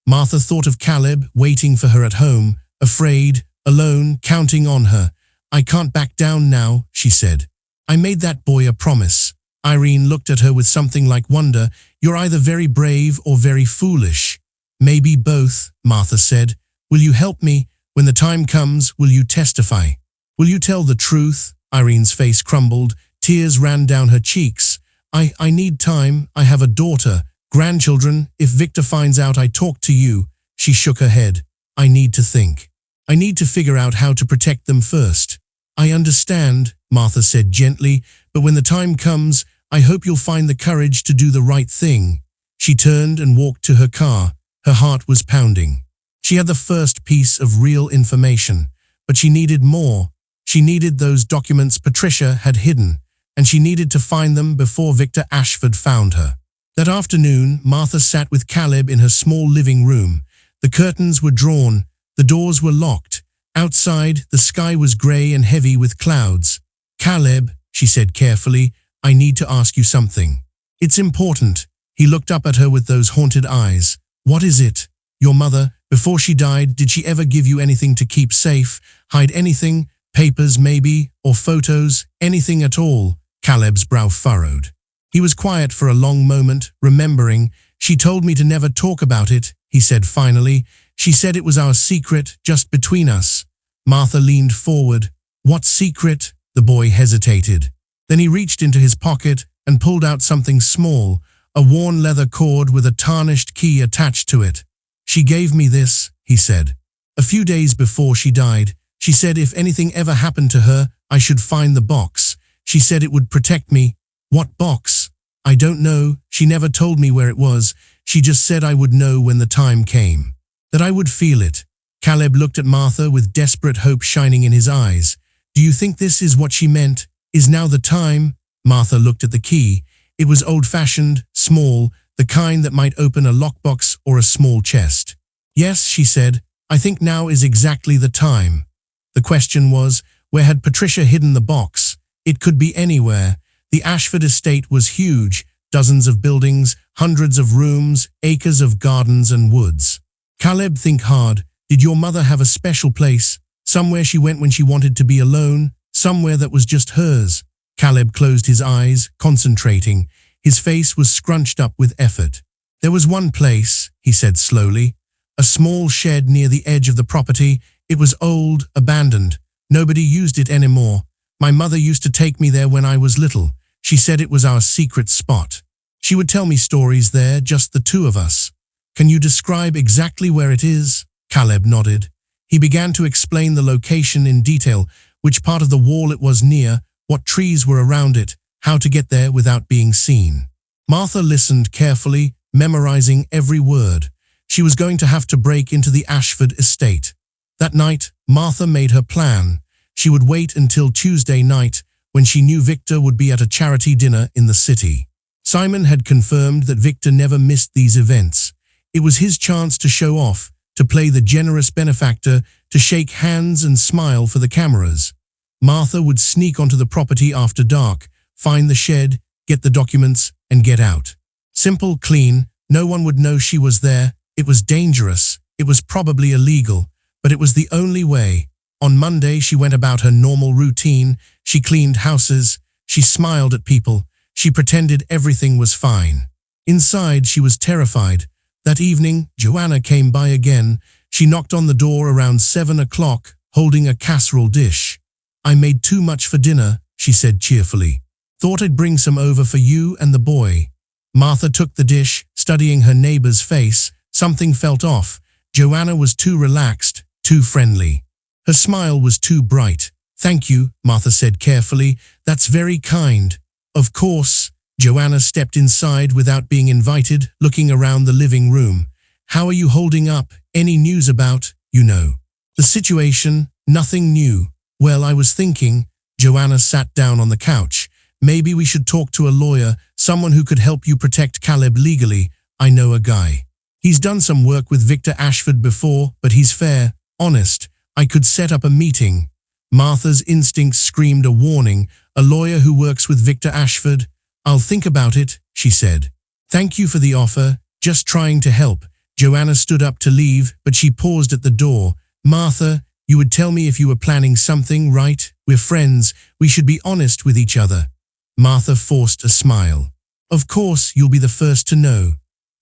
Speaker 1: Martha thought of Caleb, waiting for her at home, afraid, alone, counting on her. "I can't back down now," she said. "I made that boy a promise." Irene looked at her with something like wonder. "You're either very brave or very foolish." "Maybe both," Martha said. "Will you help me? When the time comes, will you testify?" Will you tell the truth? Irene's face crumbled. Tears ran down her cheeks. I need time. I have a daughter, grandchildren. If Victor finds out I talked to you. She shook her head. I need to think. I need to figure out how to protect them first. I understand, Martha said gently, but when the time comes, I hope you'll find the courage to do the right thing. She turned and walked to her car. Her heart was pounding. She had the first piece of real information, but she needed more. She needed those documents Patricia had hidden, and she needed to find them before Victor Ashford found her. That afternoon, Martha sat with Caleb in her small living room. The curtains were drawn, the doors were locked. Outside, the sky was grey and heavy with clouds. Caleb, she said carefully, I need to ask you something. It's important. He looked up at her with those haunted eyes. What is it? Your mother, before she died, did she ever give you anything to keep safe? Hide anything? Papers maybe? Or photos? Anything at all? Caleb's brow furrowed. He was quiet for a long moment, remembering. She told me to never talk about it, he said finally. She said it was our secret, just between us. Martha leaned forward. What secret? The boy hesitated. Then he reached into his pocket and pulled out something small, a worn leather cord with a tarnished key attached to it. She gave me this, he said. A few days before she died, she said if anything ever happened to her, I should find the box. She said it would protect me. What box? I don't know. She never told me where it was. She just said I would know when the time came. That I would feel it. Caleb looked at Martha with desperate hope shining in his eyes. Do you think this is what she meant? Is now the time? Martha looked at the key. It was old-fashioned, small, the kind that might open a lockbox or a small chest. Yes, she said, I think now is exactly the time. The question was, where had Patricia hidden the box? It could be anywhere. The Ashford estate was huge, dozens of buildings, hundreds of rooms, acres of gardens and woods. Caleb, think hard. Did your mother have a special place? Somewhere she went when she wanted to be alone? Somewhere that was just hers? Caleb closed his eyes, concentrating. His face was scrunched up with effort. There was one place, he said slowly. A small shed near the edge of the property. It was old, abandoned. Nobody used it anymore. My mother used to take me there when I was little. She said it was our secret spot. She would tell me stories there, just the two of us. Can you describe exactly where it is? Caleb nodded. He began to explain the location in detail, which part of the wall it was near, what trees were around it, how to get there without being seen. Martha listened carefully, memorizing every word. She was going to have to break into the Ashford estate. That night, Martha made her plan. She would wait until Tuesday night, when she knew Victor would be at a charity dinner in the city. Simon had confirmed that Victor never missed these events. It was his chance to show off, to play the generous benefactor, to shake hands and smile for the cameras. Martha would sneak onto the property after dark, find the shed, get the documents, and get out. Simple, clean, no one would know she was there. It was dangerous, it was probably illegal, but it was the only way. On Monday, she went about her normal routine. She cleaned houses, she smiled at people, she pretended everything was fine. Inside, she was terrified. That evening, Joanna came by again. She knocked on the door around 7 o'clock, holding a casserole dish. I made too much for dinner, she said cheerfully. Thought I'd bring some over for you and the boy. Martha took the dish, studying her neighbor's face. Something felt off. Joanna was too relaxed, too friendly. Her smile was too bright. Thank you, Martha said carefully. That's very kind. Of course. Joanna stepped inside without being invited, looking around the living room. How are you holding up? Any news about, the situation? Nothing new. Well, I was thinking. Joanna sat down on the couch. Maybe we should talk to a lawyer, someone who could help you protect Caleb legally. I know a guy. He's done some work with Victor Ashford before, but he's fair, honest. I could set up a meeting. Martha's instincts screamed a warning. A lawyer who works with Victor Ashford? I'll think about it, she said. Thank you for the offer, just trying to help. Joanna stood up to leave, but she paused at the door. Martha, you would tell me if you were planning something, right? We're friends, we should be honest with each other. Martha forced a smile. Of course, you'll be the first to know.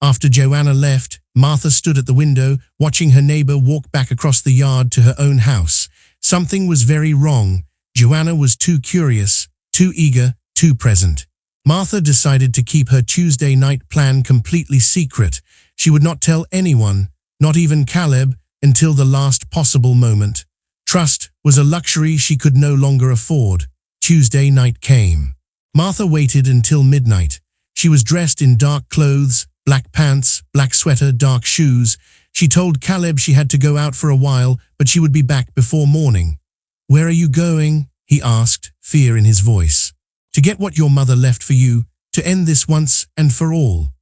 Speaker 1: After Joanna left, Martha stood at the window, watching her neighbor walk back across the yard to her own house. Something was very wrong. Joanna was too curious, too eager, too present. Martha decided to keep her Tuesday night plan completely secret. She would not tell anyone, not even Caleb, until the last possible moment. Trust was a luxury she could no longer afford. Tuesday night came. Martha waited until midnight. She was dressed in dark clothes, black pants, black sweater, dark shoes. She told Caleb she had to go out for a while, but she would be back before morning. "Where are you going?" he asked, fear in his voice. "To get what your mother left for you, to end this once and for all."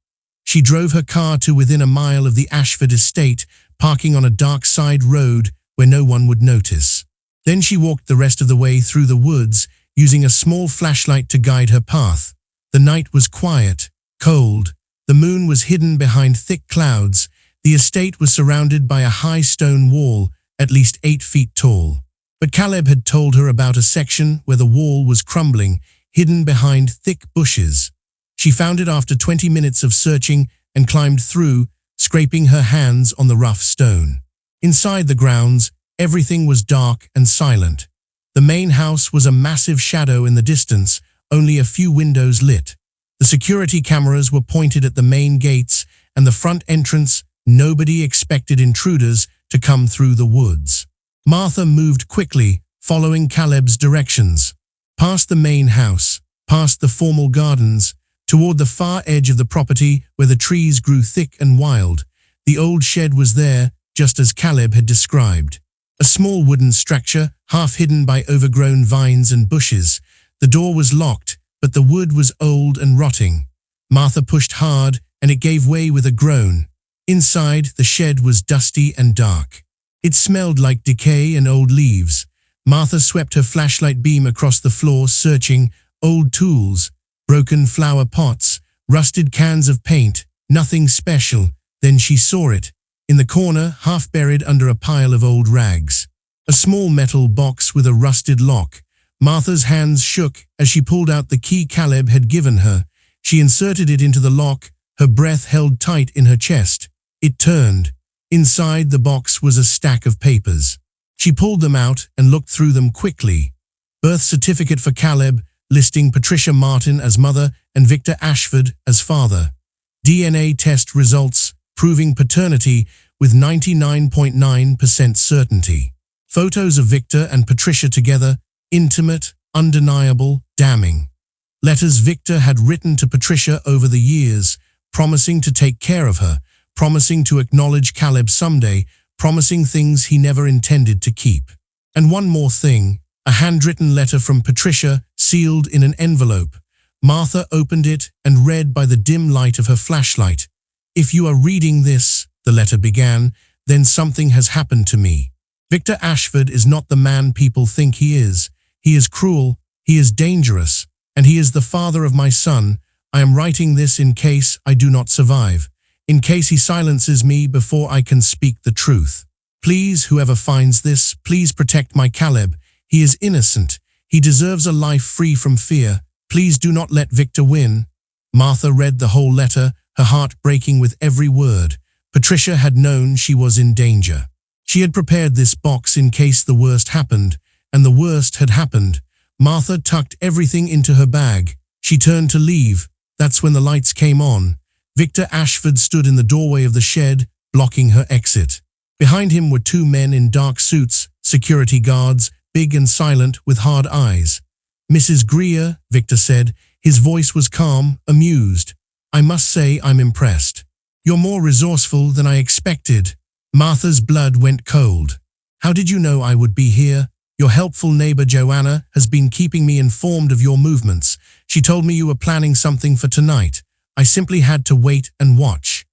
Speaker 1: She drove her car to within a mile of the Ashford estate, parking on a dark side road where no one would notice. Then she walked the rest of the way through the woods, using a small flashlight to guide her path. The night was quiet, cold. The moon was hidden behind thick clouds. The estate was surrounded by a high stone wall, at least 8 feet tall. But Caleb had told her about a section where the wall was crumbling, hidden behind thick bushes. She found it after 20 minutes of searching and climbed through, scraping her hands on the rough stone. Inside the grounds, everything was dark and silent. The main house was a massive shadow in the distance, only a few windows lit. The security cameras were pointed at the main gates and the front entrance. Nobody expected intruders to come through the woods. Martha moved quickly, following Caleb's directions. Past the main house, past the formal gardens, toward the far edge of the property where the trees grew thick and wild. The old shed was there, just as Caleb had described. A small wooden structure, half hidden by overgrown vines and bushes. The door was locked, but the wood was old and rotting. Martha pushed hard, and it gave way with a groan. Inside, the shed was dusty and dark. It smelled like decay and old leaves. Martha swept her flashlight beam across the floor, searching. Old tools, broken flower pots, rusted cans of paint, nothing special. Then she saw it. In the corner, half buried under a pile of old rags. A small metal box with a rusted lock. Martha's hands shook as she pulled out the key Caleb had given her. She inserted it into the lock, her breath held tight in her chest. It turned. Inside the box was a stack of papers. She pulled them out and looked through them quickly. Birth certificate for Caleb, listing Patricia Martin as mother and Victor Ashford as father. DNA test results proving paternity with 99.9% certainty. Photos of Victor and Patricia together, intimate, undeniable, damning. Letters Victor had written to Patricia over the years, promising to take care of her, promising to acknowledge Caleb someday, promising things he never intended to keep. And one more thing, a handwritten letter from Patricia, sealed in an envelope. Martha opened it and read by the dim light of her flashlight. "If you are reading this," the letter began, "then something has happened to me. Victor Ashford is not the man people think he is. He is cruel, he is dangerous, and he is the father of my son. I am writing this in case I do not survive, in case he silences me before I can speak the truth. Please, whoever finds this, please protect my Caleb. He is innocent. He deserves a life free from fear. Please do not let Victor win." Martha read the whole letter, her heart breaking with every word. Patricia had known she was in danger. She had prepared this box in case the worst happened, and the worst had happened. Martha tucked everything into her bag. She turned to leave. That's when the lights came on. Victor Ashford stood in the doorway of the shed, blocking her exit. Behind him were 2 men in dark suits, security guards, big and silent with hard eyes. "Mrs. Greer," Victor said. His voice was calm, amused. "I must say I'm impressed. You're more resourceful than I expected." Martha's blood went cold. "How did you know I would be here? Your helpful neighbor Joanna has been keeping me informed of your movements. She told me you were planning something for tonight. I simply had to wait and watch."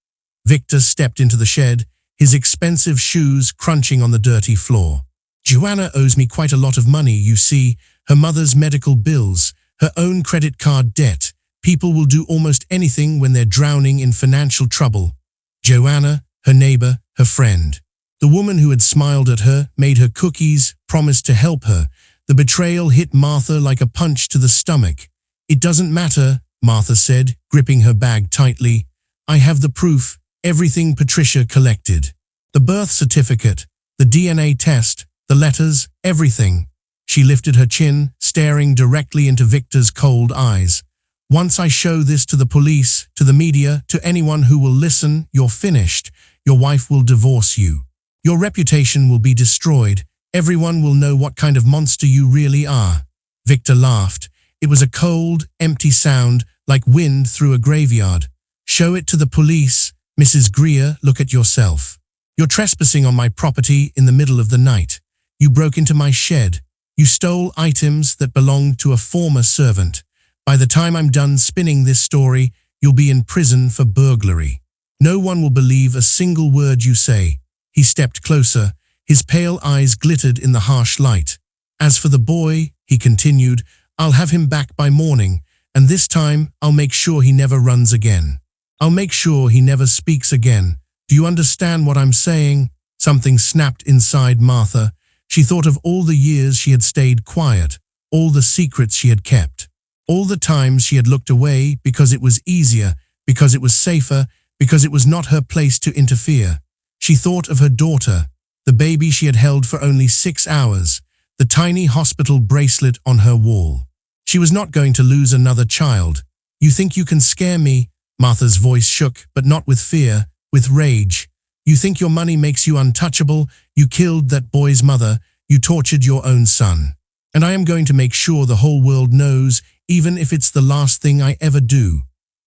Speaker 1: Victor stepped into the shed, his expensive shoes crunching on the dirty floor. "Joanna owes me quite a lot of money, you see. Her mother's medical bills, her own credit card debt. People will do almost anything when they're drowning in financial trouble. Joanna, her neighbor, her friend. The woman who had smiled at her, made her cookies, promised to help her. The betrayal hit Martha like a punch to the stomach. "It doesn't matter," Martha said, gripping her bag tightly. "I have the proof, everything Patricia collected. The birth certificate, the DNA test, the letters, everything. She lifted her chin, staring directly into Victor's cold eyes. Once I show this to the police, to the media, to anyone who will listen, you're finished. Your wife will divorce you. Your reputation will be destroyed. Everyone will know what kind of monster you really are. Victor laughed. It was a cold, empty sound, like wind through a graveyard. Show it to the police. Mrs. Greer, look at yourself. You're trespassing on my property in the middle of the night. You broke into my shed. You stole items that belonged to a former servant. By the time I'm done spinning this story, you'll be in prison for burglary. No one will believe a single word you say. He stepped closer. His pale eyes glittered in the harsh light. As for the boy, he continued, I'll have him back by morning, and this time I'll make sure he never runs again. I'll make sure he never speaks again. Do you understand what I'm saying? Something snapped inside Martha. She thought of all the years she had stayed quiet, all the secrets she had kept, all the times she had looked away because it was easier, because it was safer, because it was not her place to interfere. She thought of her daughter, the baby she had held for only 6 hours, the tiny hospital bracelet on her wall. She was not going to lose another child. You think you can scare me? Martha's voice shook, but not with fear, with rage. You think your money makes you untouchable? You killed that boy's mother. You tortured your own son. And I am going to make sure the whole world knows, even if it's the last thing I ever do.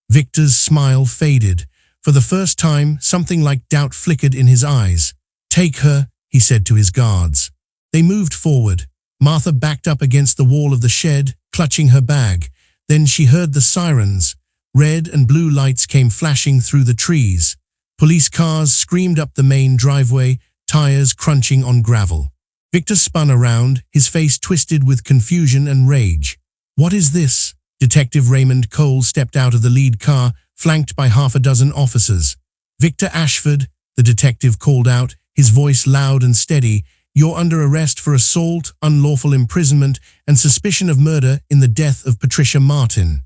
Speaker 1: Victor's smile faded. For the first time, something like doubt flickered in his eyes. Take her, he said to his guards. They moved forward. Martha backed up against the wall of the shed, clutching her bag. Then she heard the sirens. Red and blue lights came flashing through the trees. Police cars screamed up the main driveway, tires crunching on gravel. Victor spun around, his face twisted with confusion and rage. What is this? Detective Raymond Cole stepped out of the lead car, flanked by half a dozen officers. Victor Ashford, the detective called out, his voice loud and steady. You're under arrest for assault, unlawful imprisonment, and suspicion of murder in the death of Patricia Martin.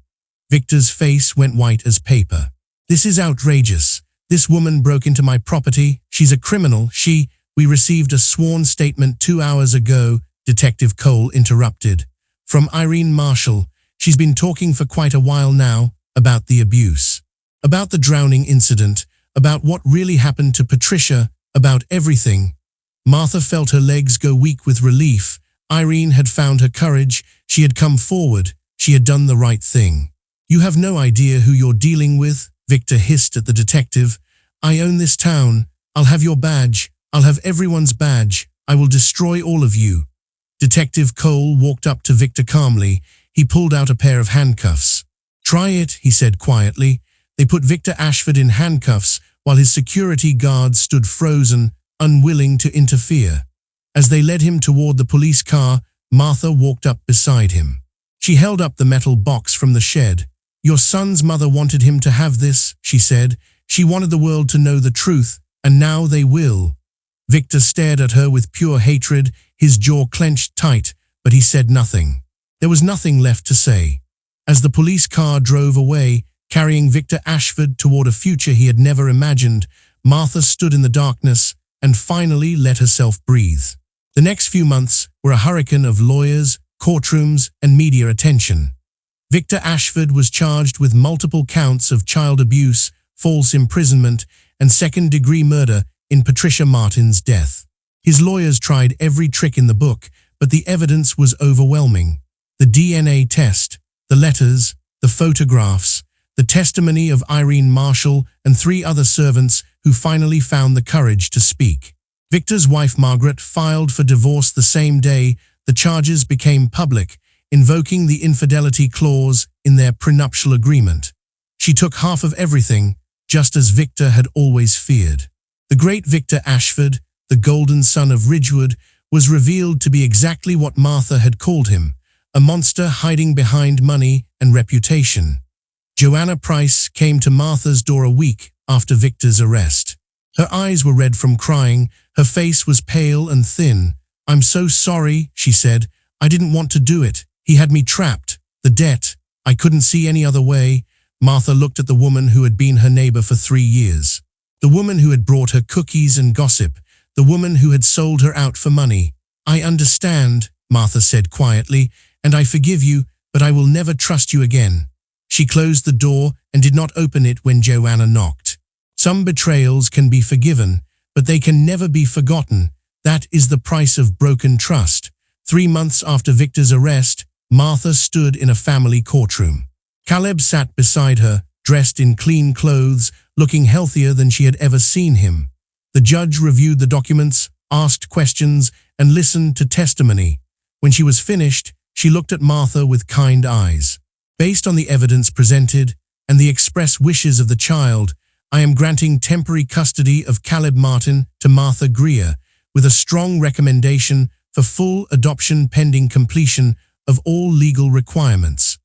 Speaker 1: Victor's face went white as paper. This is outrageous. This woman broke into my property. She's a criminal. We received a sworn statement 2 hours ago, Detective Cole interrupted. From Irene Marshall. She's been talking for quite a while now about the abuse, about the drowning incident, about what really happened to Patricia, about everything. Martha felt her legs go weak with relief. Irene had found her courage. She had come forward. She had done the right thing. You have no idea who you're dealing with, Victor hissed at the detective. I own this town. I'll have your badge. I'll have everyone's badge. I will destroy all of you. Detective Cole walked up to Victor calmly. He pulled out a pair of handcuffs. Try it, he said quietly. They put Victor Ashford in handcuffs while his security guards stood frozen, unwilling to interfere. As they led him toward the police car, Martha walked up beside him. She held up the metal box from the shed. Your son's mother wanted him to have this, she said. She wanted the world to know the truth, and now they will. Victor stared at her with pure hatred, his jaw clenched tight, but he said nothing. There was nothing left to say. As the police car drove away, carrying Victor Ashford toward a future he had never imagined, Martha stood in the darkness and finally let herself breathe. The next few months were a hurricane of lawyers, courtrooms, and media attention. Victor Ashford was charged with multiple counts of child abuse, false imprisonment, and second-degree murder in Patricia Martin's death. His lawyers tried every trick in the book, but the evidence was overwhelming. The DNA test, the letters, the photographs, the testimony of Irene Marshall and 3 other servants who finally found the courage to speak. Victor's wife Margaret filed for divorce the same day. The charges became public, invoking the infidelity clause in their prenuptial agreement. She took half of everything, just as Victor had always feared. The great Victor Ashford, the golden son of Ridgewood, was revealed to be exactly what Martha had called him, a monster hiding behind money and reputation. Joanna Price came to Martha's door a week after Victor's arrest. Her eyes were red from crying, her face was pale and thin. I'm so sorry, she said. I didn't want to do it. He had me trapped. The debt. I couldn't see any other way. Martha looked at the woman who had been her neighbor for 3 years. The woman who had brought her cookies and gossip. The woman who had sold her out for money. I understand, Martha said quietly, and I forgive you, but I will never trust you again. She closed the door and did not open it when Joanna knocked. Some betrayals can be forgiven, but they can never be forgotten. That is the price of broken trust. 3 months after Victor's arrest, Martha stood in a family courtroom. Caleb sat beside her, dressed in clean clothes, looking healthier than she had ever seen him. The judge reviewed the documents, asked questions, and listened to testimony. When she was finished, she looked at Martha with kind eyes. Based on the evidence presented and the express wishes of the child, I am granting temporary custody of Caleb Martin to Martha Greer, with a strong recommendation for full adoption pending completion of all legal requirements.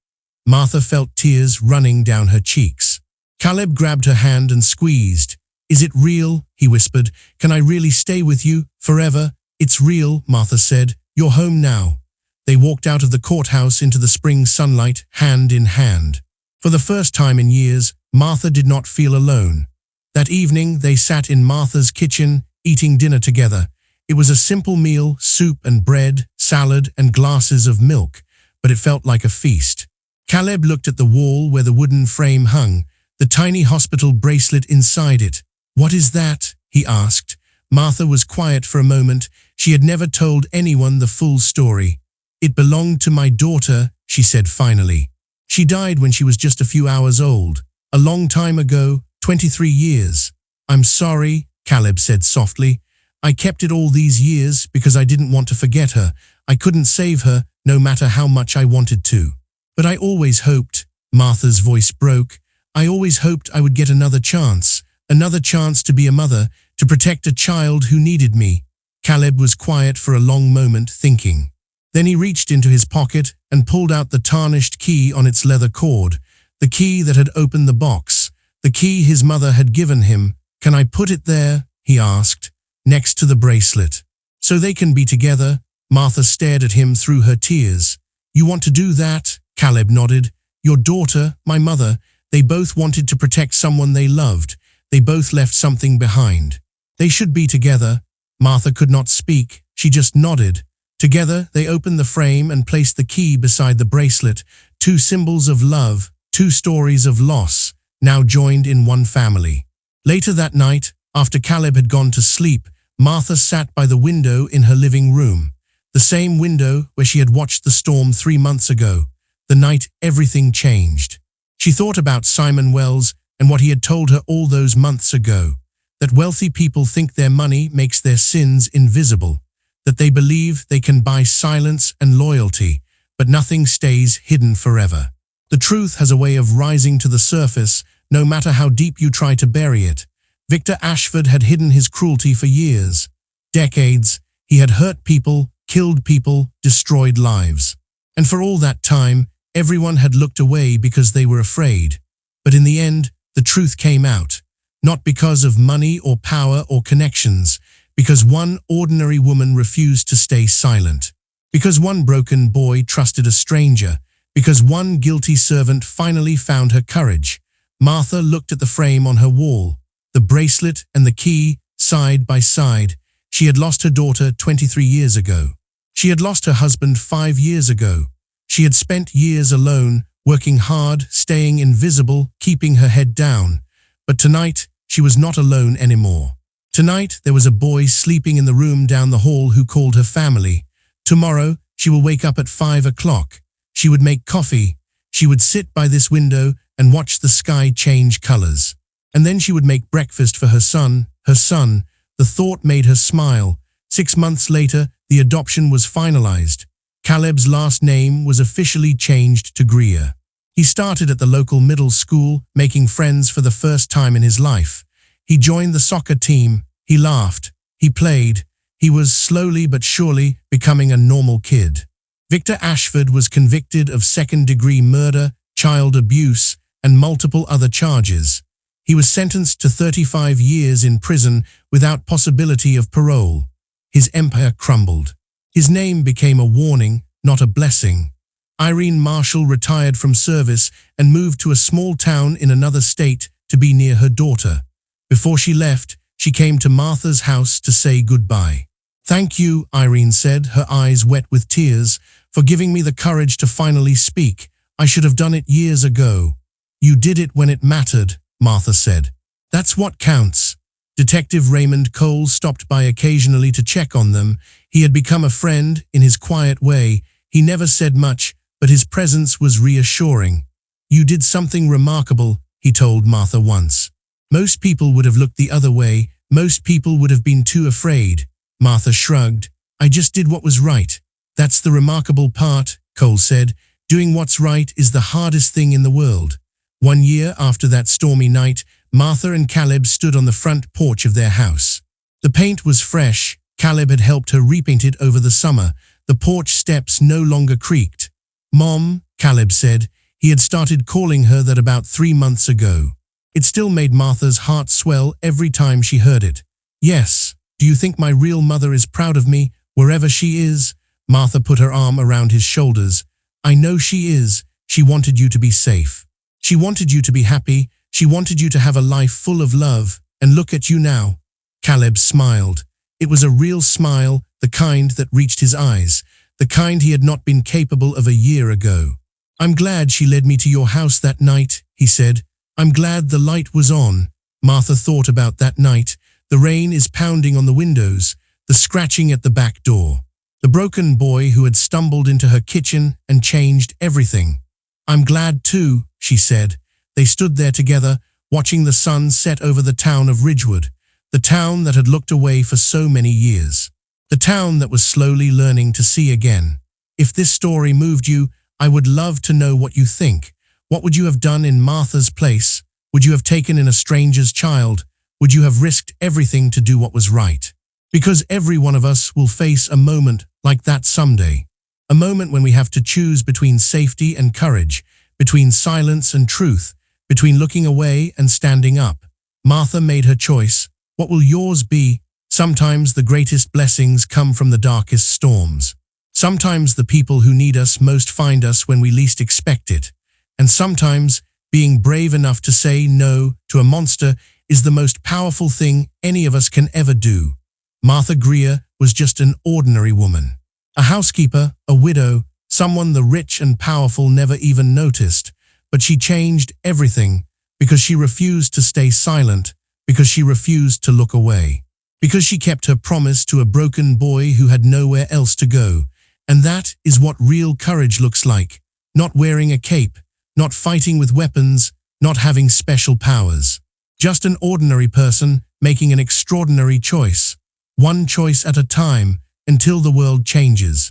Speaker 1: Martha felt tears running down her cheeks. Caleb grabbed her hand and squeezed. Is it real? He whispered. Can I really stay with you forever? It's real, Martha said. You're home now. They walked out of the courthouse into the spring sunlight, hand in hand. For the first time in years, Martha did not feel alone. That evening, they sat in Martha's kitchen, eating dinner together. It was a simple meal, soup and bread, salad and glasses of milk, but it felt like a feast. Caleb looked at the wall where the wooden frame hung, the tiny hospital bracelet inside it. What is that? He asked. Martha was quiet for a moment. She had never told anyone the full story. It belonged to my daughter, she said finally. She died when she was just a few hours old. A long time ago, 23 years. I'm sorry, Caleb said softly. I kept it all these years because I didn't want to forget her. I couldn't save her, no matter how much I wanted to. But I always hoped, Martha's voice broke, I always hoped I would get another chance to be a mother, to protect a child who needed me. Caleb was quiet for a long moment, thinking. Then he reached into his pocket and pulled out the tarnished key on its leather cord, the key that had opened the box, the key his mother had given him. Can I put it there? He asked, next to the bracelet. So they can be together? Martha stared at him through her tears. You want to do that? Caleb nodded. Your daughter, my mother, they both wanted to protect someone they loved. They both left something behind. They should be together. Martha could not speak. She just nodded. Together, they opened the frame and placed the key beside the bracelet. 2 symbols of love, 2 stories of loss, now joined in one family. Later that night, after Caleb had gone to sleep, Martha sat by the window in her living room. The same window where she had watched the storm 3 months ago. The night everything changed. She thought about Simon Wells and what he had told her all those months ago. That wealthy people think their money makes their sins invisible. That they believe they can buy silence and loyalty, but nothing stays hidden forever. The truth has a way of rising to the surface, no matter how deep you try to bury it. Victor Ashford had hidden his cruelty for years. Decades. He had hurt people, killed people, destroyed lives. And for all that time, everyone had looked away because they were afraid. But in the end, the truth came out. Not because of money or power or connections, because one ordinary woman refused to stay silent. Because one broken boy trusted a stranger. Because one guilty servant finally found her courage. Martha looked at the frame on her wall, the bracelet and the key, side by side. She had lost her daughter 23 years ago. She had lost her husband 5 years ago. She had spent years alone, working hard, staying invisible, keeping her head down. But tonight, she was not alone anymore. Tonight, there was a boy sleeping in the room down the hall who called her family. Tomorrow, she will wake up at 5 o'clock. She would make coffee. She would sit by this window and watch the sky change colors. And then she would make breakfast for her son. The thought made her smile. 6 months later, the adoption was finalized. Caleb's last name was officially changed to Greer. He started at the local middle school, making friends for the first time in his life. He joined the soccer team. He laughed. He played. He was slowly but surely becoming a normal kid. Victor Ashford was convicted of second-degree murder, child abuse, and multiple other charges. He was sentenced to 35 years in prison without possibility of parole. His empire crumbled. His name became a warning, not a blessing. Irene Marshall retired from service and moved to a small town in another state to be near her daughter. Before she left, she came to Martha's house to say goodbye. Thank you, Irene said, her eyes wet with tears, for giving me the courage to finally speak. I should have done it years ago. You did it when it mattered, Martha said. That's what counts. Detective Raymond Cole stopped by occasionally to check on them. He had become a friend in his quiet way. He never said much, but his presence was reassuring. You did something remarkable, he told Martha once. Most people would have looked the other way. Most people would have been too afraid. Martha shrugged. I just did what was right. That's the remarkable part, Cole said. Doing what's right is the hardest thing in the world. 1 year after that stormy night, Martha and Caleb stood on the front porch of their house. The paint was fresh. Caleb had helped her repaint it over the summer. The porch steps no longer creaked. Mom, Caleb said. He had started calling her that about 3 months ago. It still made Martha's heart swell every time she heard it. Yes, do you think my real mother is proud of me, wherever she is? Martha put her arm around his shoulders. I know she is. She wanted you to be safe. She wanted you to be happy. She wanted you to have a life full of love. And look at you now. Caleb smiled. It was a real smile, the kind that reached his eyes, the kind he had not been capable of a year ago. I'm glad she led me to your house that night, he said. I'm glad the light was on. Martha thought about that night. The rain is pounding on the windows, the scratching at the back door. The broken boy who had stumbled into her kitchen and changed everything. I'm glad too, she said. They stood there together, watching the sun set over the town of Ridgewood, the town that had looked away for so many years, the town that was slowly learning to see again. If this story moved you, I would love to know what you think. What would you have done in Martha's place? Would you have taken in a stranger's child? Would you have risked everything to do what was right? Because every one of us will face a moment like that someday. A moment when we have to choose between safety and courage, between silence and truth, between looking away and standing up. Martha made her choice. What will yours be? Sometimes the greatest blessings come from the darkest storms. Sometimes the people who need us most find us when we least expect it. And sometimes being brave enough to say no to a monster is the most powerful thing any of us can ever do. Martha Greer was just an ordinary woman. A housekeeper, a widow, someone the rich and powerful never even noticed. But she changed everything because she refused to stay silent, because she refused to look away, because she kept her promise to a broken boy who had nowhere else to go. And that is what real courage looks like. Not wearing a cape, not fighting with weapons, not having special powers. Just an ordinary person making an extraordinary choice. One choice at a time, until the world changes.